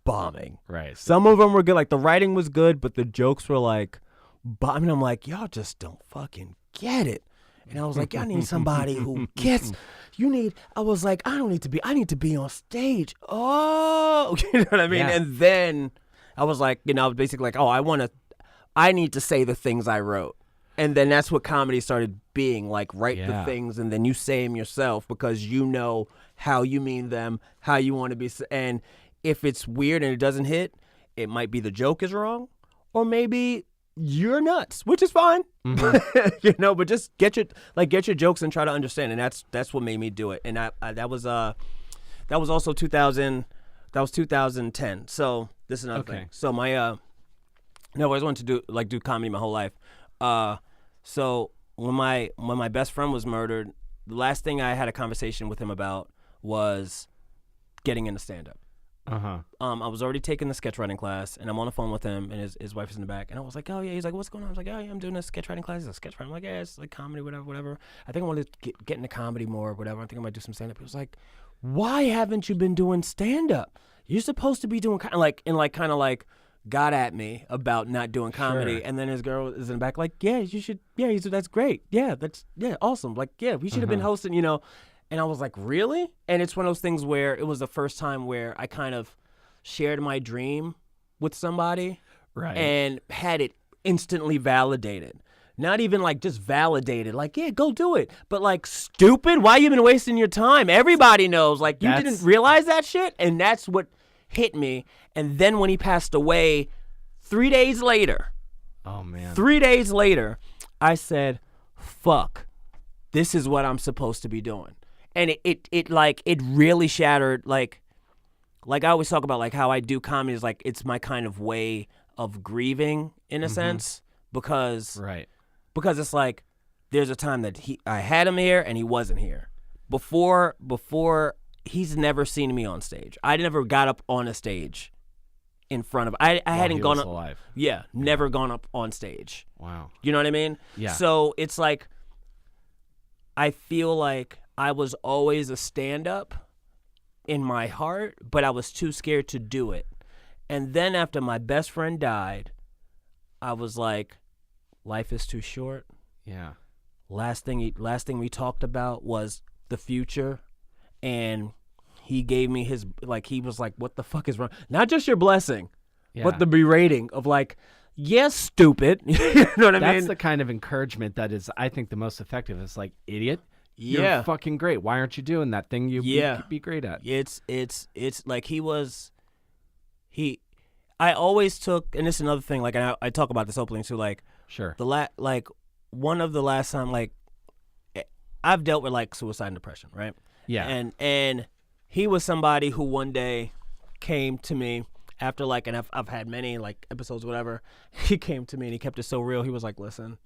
bombing. Right. Some of them were good, like the writing was good, but the jokes were like bombing. I'm like, y'all just don't fucking get it. And I was like, y'all need somebody who gets. I was like, I need to be on stage. Oh, you know what I mean? Yeah. And then I was like, I was basically like, oh, I need to say the things I wrote. And then that's what comedy started being, like write the things and then you say them yourself because you know how you mean them, how you want to be. And if it's weird and it doesn't hit, it might be the joke is wrong or maybe you're nuts, which is fine. Mm-hmm. But just get your jokes and try to understand. And that's what made me do it. And that was also 2000. That was 2010. So this is another thing. So my I always wanted to do comedy my whole life. So when my best friend was murdered, the last thing I had a conversation with him about was getting into stand up. I was already taking the sketch writing class, and I'm on the phone with him, and his wife is in the back, and I was like, oh yeah, he's like, what's going on? I was like, oh yeah, I'm doing a sketch writing class. It's a sketch writing. I'm like, yeah, it's like comedy, whatever. I think I want to get into comedy more, whatever. I think I might do some stand up. He was like, why haven't you been doing stand up? You're supposed to be doing kind of like got at me about not doing comedy, Sure. and then his girl is in the back like, yeah, you should, yeah, that's great, yeah, that's awesome, like, yeah, we should have been hosting, and I was like, really? And it's one of those things where it was the first time where I kind of shared my dream with somebody, Right. and had it instantly validated. Not even like just validated, like, yeah, go do it. But like, stupid, why you been wasting your time? Everybody knows, like, you didn't realize that shit? And that's what hit me. And then when he passed away, 3 days later, Oh man. 3 days later, I said, fuck, this is what I'm supposed to be doing. And it really shattered, like I always talk about, like, how I do comedy is like, it's my kind of way of grieving in a sense, because Right. it's like, there's a time that I had him here and he wasn't here. Before he's never seen me on stage. I never got up on a stage in front of, I hadn't gone up alive. Yeah, never gone up on stage. Wow. You know what I mean? Yeah. So it's like, I feel like I was always a stand-up in my heart, but I was too scared to do it. And then after my best friend died, I was like, life is too short. Yeah. Last thing we talked about was the future, and he gave me his, like, he was like, what the fuck is wrong? Not just your blessing, but the berating of like, yes, stupid. You know what I mean? That's the kind of encouragement that is, I think, the most effective. It's like, idiot, Yeah. you're fucking great. Why aren't you doing that thing you be great at? It's like I always took, and this is another thing, like, I talk about this openly too, like, Sure. one of the last time, like, I've dealt with like suicide and depression, right? Yeah. And he was somebody who one day came to me after, like, and I've had many like episodes, whatever. He came to me and he kept it so real. He was like, listen,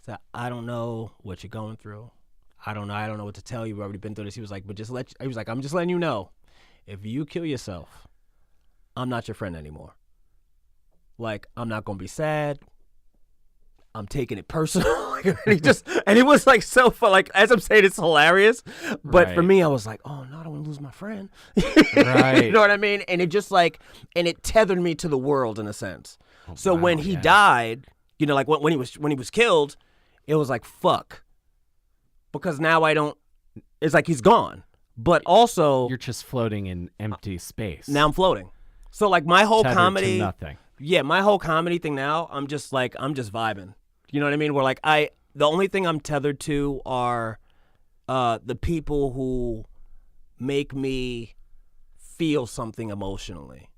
so I don't know what you're going through. I don't know what to tell you. We've already been through this. He was like, but he was like, I'm just letting you know, if you kill yourself, I'm not your friend anymore. Like, I'm not gonna be sad. I'm taking it personal. and it was like so fun. Like, as I'm saying, it's hilarious. But for Right. me, I was like, oh no, I don't want to lose my friend. Right. You know what I mean? And it just like, and it tethered me to the world in a sense. So when he died, like when he was killed, it was like, fuck. Because now it's like he's gone. But also, You're just floating in empty space. now I'm floating. So like my whole Tethered comedy, to nothing. yeah, my whole comedy thing now, I'm just vibing. You know what I mean? Where like the only thing I'm tethered to are the people who make me feel something emotionally.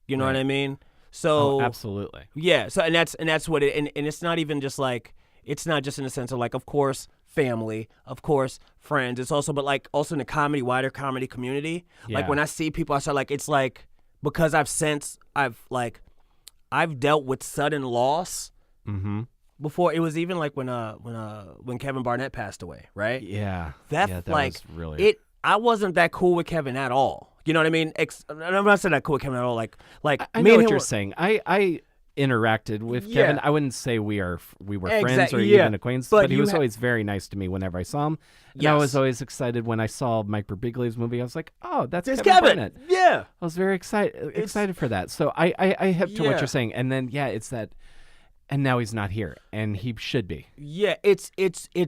You know what I mean? So Absolutely. yeah, so and that's what it, and it's not even just like, it's not just in the sense of like, of course, family, of course, friends. It's also, but like also in the wider comedy community. Like Yeah. when I see people, I start like, it's like, because I've dealt with sudden loss before. It was even like when Kevin Barnett passed away, right? Yeah. That like was really I wasn't that cool with Kevin at all. You know what I mean? I'm not saying that cool with Kevin at all. Like I me know and what him you're were- saying. I interacted with Yeah. Kevin. I wouldn't say we were friends Exact- or yeah. even acquaintances, But but he you was ha- always very nice to me whenever I saw him. And I Yes. was always excited when I saw Mike Birbiglia's movie. I was like, oh, that's It's Kevin Kevin. Barnett. Yeah. I was very excited for that. So I hip to what Yeah. you're saying. And then it's that, and now he's not here, and he should be. Yeah, it's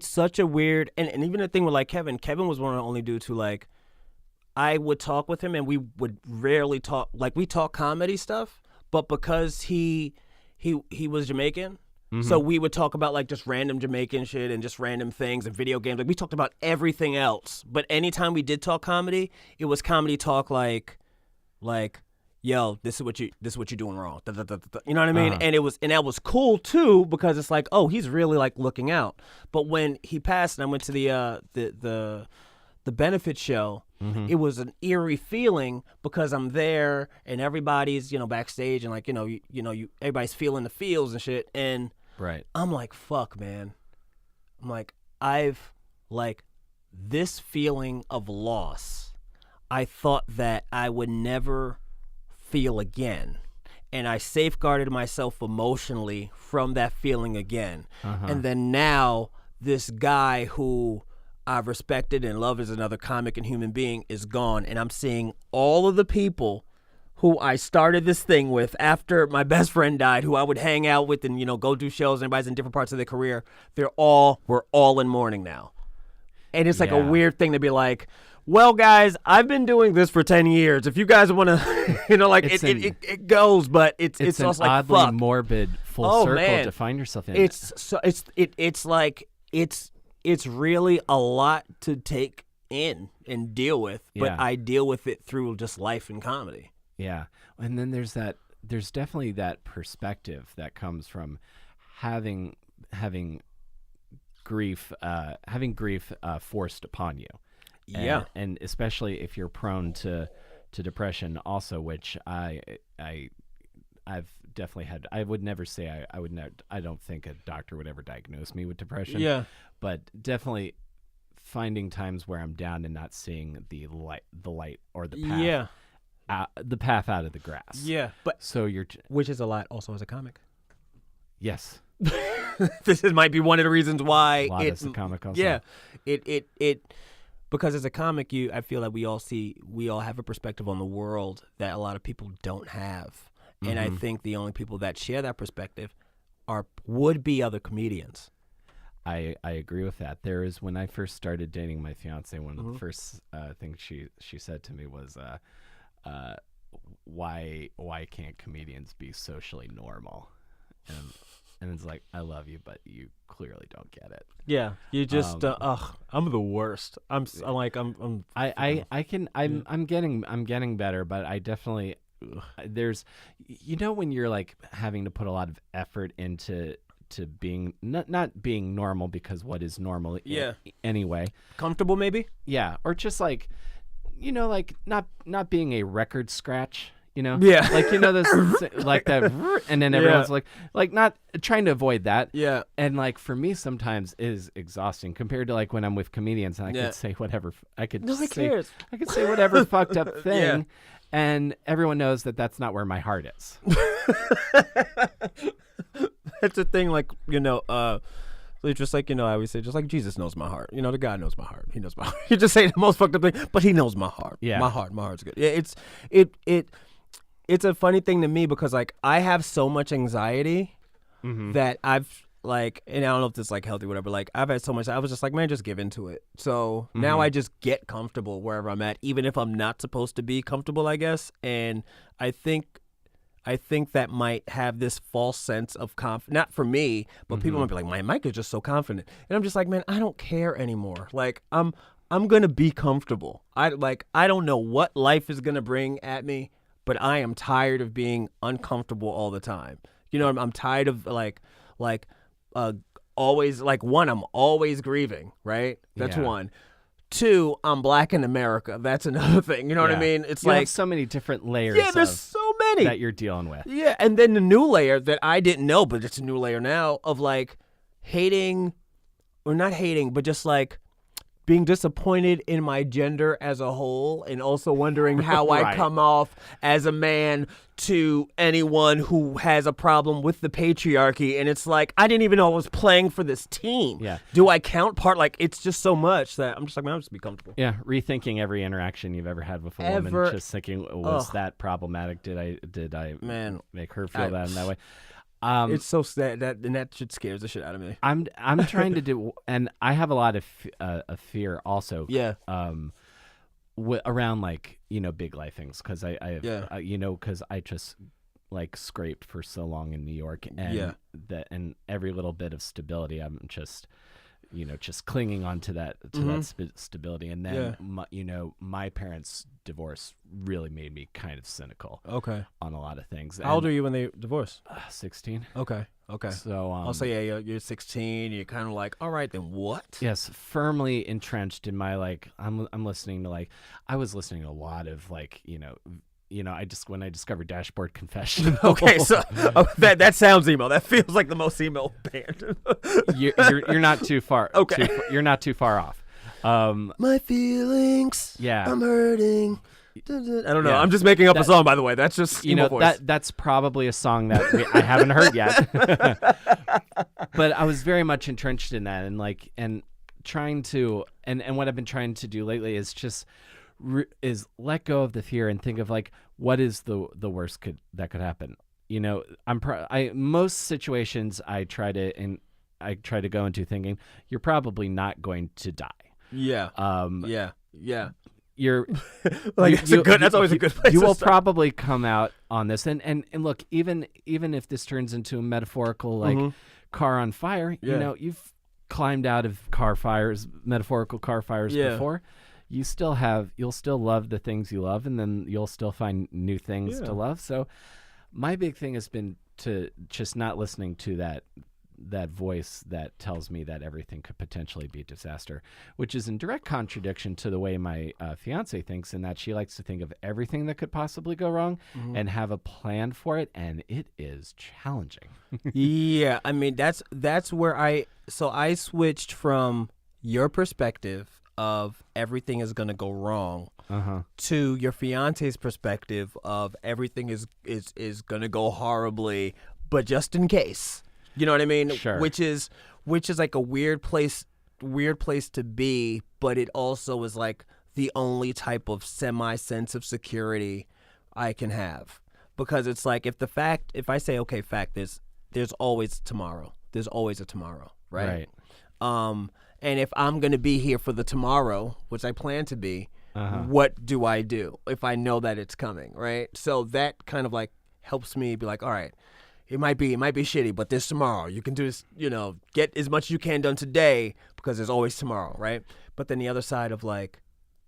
such a weird, and even the thing with like Kevin was one of the only dudes who like, I would talk with him and we would rarely talk, like we talk comedy stuff, but because he was Jamaican, so we would talk about like just random Jamaican shit and just random things and video games. Like we talked about everything else, but anytime we did talk comedy, it was comedy talk like, yo, this is what you're doing wrong. Da, da, da, da, da. You know what I mean? And that was cool too, because it's like, oh, he's really like looking out. But when he passed and I went to the benefit show, it was an eerie feeling because I'm there and everybody's, backstage and like, everybody's feeling the feels and shit. And Right. I'm like, fuck, man. I'm like, I've like this feeling of loss. I thought that I would never feel again. And I safeguarded myself emotionally from that feeling again. And then now this guy who I've respected and loved as another comic and human being is gone. And I'm seeing all of the people who I started this thing with after my best friend died, who I would hang out with and, go do shows. And everybody's in different parts of their career. We're all in mourning now. And it's like a weird thing to be like, well, guys, I've been doing this for 10 years. If you guys want to, it goes, but it's an also like, oddly fuck. morbid full circle man. to find yourself in. It's really a lot to take in and deal with, but Yeah. I deal with it through just life and comedy. Yeah. And then there's definitely that perspective that comes from having grief forced upon you. Yeah. And especially if you're prone to depression also, which I've definitely had. I would never say I don't think a doctor would ever diagnose me with depression. Yeah. But definitely finding times where I'm down and not seeing the light or the path. Yeah. The path out of the grass. Yeah. But So which is a lot also as a comic. yes. Might be one of the reasons why A lot as a comic also. Yeah. It because as a comic, I feel like we all have a perspective on the world that a lot of people don't have. And I think the only people that share that perspective would be other comedians. I agree with that. There is, when I first started dating my fiance, one of the first things she said to me was, why can't comedians be socially normal? And it's like, I love you, but you clearly don't get it. Yeah, you just I'm the worst. I'm getting better, but I definitely there's when you're like having to put a lot of effort into being not being normal, because what is normal anyway, comfortable maybe, or just like like not being a record scratch. Like, this like that, and then everyone's like not trying to avoid that. Yeah. And like for me sometimes is exhausting compared to like when I'm with comedians and I could say whatever I could say whatever fucked up thing, and everyone knows that that's not where my heart is. That's the thing, like, just like, I always say, just like Jesus knows my heart. The God knows my heart. He knows my heart. You just say the most fucked up thing, but he knows my heart. Yeah. My heart's good. Yeah, it's a funny thing to me because, like, I have so much anxiety that I've, like, and I don't know if this is, like, healthy or whatever, like, I've had so much, I was just like, man, just give into it. So now I just get comfortable wherever I'm at, even if I'm not supposed to be comfortable, I guess. And I think that might have this false sense of confidence. Not for me, but people might be like, man, Mike is just so confident. And I'm just like, man, I don't care anymore. Like, I'm going to be comfortable. I don't know what life is going to bring at me, but I am tired of being uncomfortable all the time. I'm tired of always, like, one, I'm always grieving, right? That's one. Two, I'm black in America. That's another thing. You know what I mean? It's you like have so many different layers. Yeah, there's so many that you're dealing with. Yeah, and then the new layer that I didn't know, but it's a new layer now of like hating, or not hating, but just like being disappointed in my gender as a whole, and also wondering how I come off as a man to anyone who has a problem with the patriarchy. And it's like, I didn't even know I was playing for this team. Yeah. Do I count part? Like, it's just so much that I'm just like, man, I'll just be comfortable. Yeah, rethinking every interaction you've ever had with a woman, just thinking, was that problematic? Did I make her feel that in that way? It's so sad that shit scares the shit out of me. I'm trying to do, and I have a lot of fear also. Yeah. Around like big life things, because because I just like scraped for so long in New York, and and every little bit of stability, I'm just just clinging on to that stability. And then my parents' divorce really made me kind of cynical. Okay. On a lot of things. How old are you when they divorced? 16. Okay. So I'll say you're 16. You're kind of like, all right, then what? Yes, firmly entrenched in my like. I'm listening to like. I was listening to a lot of like when I discovered Dashboard Confession. Okay, so that sounds emo. That feels like the most emo band. you're not too far. Okay, you're not too far off. My feelings. Yeah, I'm hurting. don't know. I'm just making up a song, by the way. That's just emo voice. That's probably a song that I haven't heard yet. But I was very much entrenched in that, and trying to, and what I've been trying to do lately is just is let go of the fear and think of like, what is the worst that could happen? You know, most situations I try to go into thinking you're probably not going to die. Yeah. You're like that's always a good place. You to will start. probably come out on this, and look, even if this turns into a metaphorical like car on fire, you know, you've climbed out of metaphorical car fires before. You'll still love the things you love, and then you'll still find new things to love. So my big thing has been to just not listening to that voice that tells me that everything could potentially be disaster, which is in direct contradiction to the way my fiance thinks, in that she likes to think of everything that could possibly go wrong and have a plan for it, and it is challenging. Yeah, I mean that's where I switched from your perspective of everything is going to go wrong to your fiance's perspective of everything is going to go horribly, but just in case. You know what I mean? Sure. Which is like a weird place to be, but it also is like the only type of semi sense of security I can have. Because it's like if I say, okay, fact is there's always tomorrow. There's always a tomorrow, right? And if I'm going to be here for the tomorrow, which I plan to be, what do I do if I know that it's coming, right? So that kind of like helps me be like, all right, it might be shitty, but there's tomorrow. You can do this, you know, get as much as you can done today because there's always tomorrow, right? But then the other side of like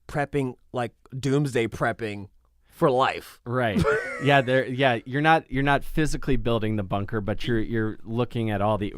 prepping, like doomsday prepping for life. Right. You're not physically building the bunker, but you're looking at all the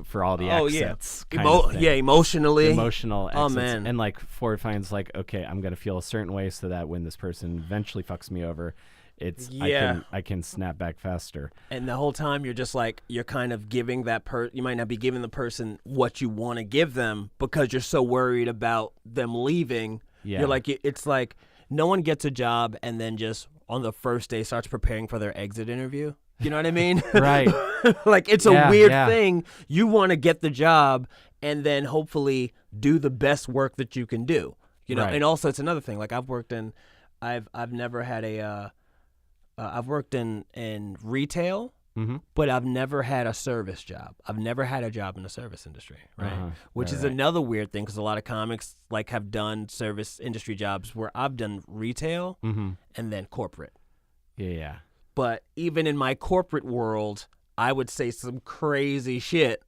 exits. Emotionally. Emotional exits. Oh man. And like Ford finds like, okay, I'm gonna feel a certain way so that when this person eventually fucks me over, I can snap back faster. And the whole time you're just like, you're kind of giving you might not be giving the person what you want to give them because you're so worried about them leaving. Yeah. You're like, it's like no one gets a job and then just on the first day starts preparing for their exit interview. You know what I mean? Right. Like it's a weird thing. You want to get the job and then hopefully do the best work that you can do. You know, and also it's another thing. Like I've worked in retail, but I've never had a service job. I've never had a job in the service industry, right? Which is another weird thing because a lot of comics like have done service industry jobs where I've done retail and then corporate. Yeah. But even in my corporate world, I would say some crazy shit.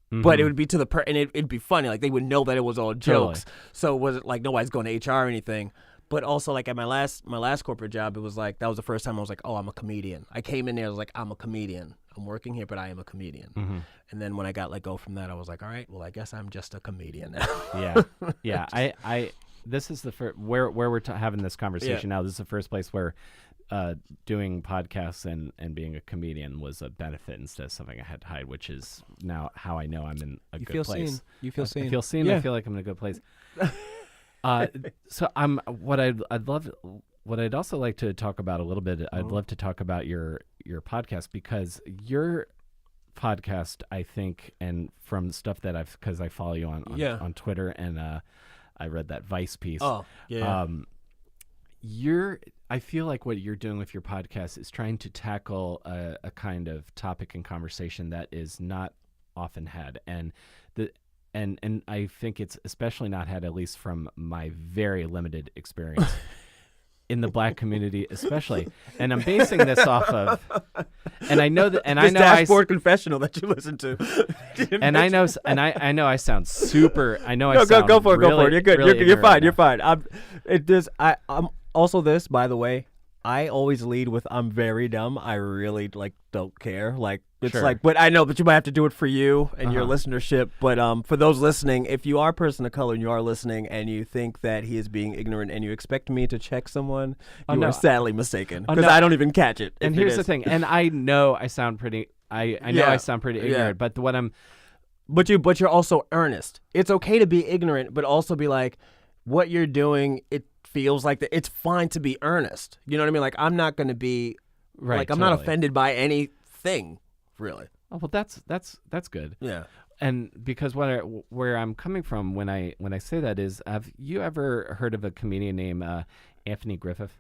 But it would be and it'd be funny. Like they would know that it was all jokes. Totally. So it wasn't like nobody's going to HR or anything. But also, like at my last corporate job, it was like that was the first time I was like, oh, I'm a comedian. I came in there, I was like, I'm a comedian. I'm working here, but I am a comedian. And then when I got let go from that, I was like, all right, well, I guess I'm just a comedian now. Yeah. I this is the first where we're having this conversation now. This is the first place where doing podcasts and being a comedian was a benefit instead of something I had to hide, which is now how I know I'm in a good place. You feel seen. I feel seen. Yeah. I feel like I'm in a good place. So what I'd also like to talk about a little bit. I'd love to talk about your podcast because your podcast, I think, and from stuff that because I follow you on Twitter and I read that Vice piece. Oh, yeah. I feel like what you're doing with your podcast is trying to tackle a kind of topic and conversation that is not often had, and I think it's especially not had, at least from my very limited experience in the Black community, especially. And I'm basing this off of, and I know that, and this I know dashboard confessional that you listen to, and I know I sound super. I know I sound go for it. You're good. Really You're fine. You're fine. I'm also this, by the way. I always lead with I'm very dumb. I really don't care. Like it's Sure. but I know that you might have to do it for you and your listenership. But for those listening, if you are a person of color and you are listening and you think that he is being ignorant and you expect me to check someone, you are sadly mistaken because I don't even catch it. And here's the thing. And I know I sound pretty. I know I sound pretty ignorant. But what I'm. But you're also earnest. It's okay to be ignorant, but also be like, what you're doing. feels like that. It's fine to be earnest. You know what I mean? Like, I'm not going to be Right. like, I'm not offended by anything, really. Oh, well, that's good. Yeah. And because where I'm coming from when I say that is, have you ever heard of a comedian named Anthony Griffith?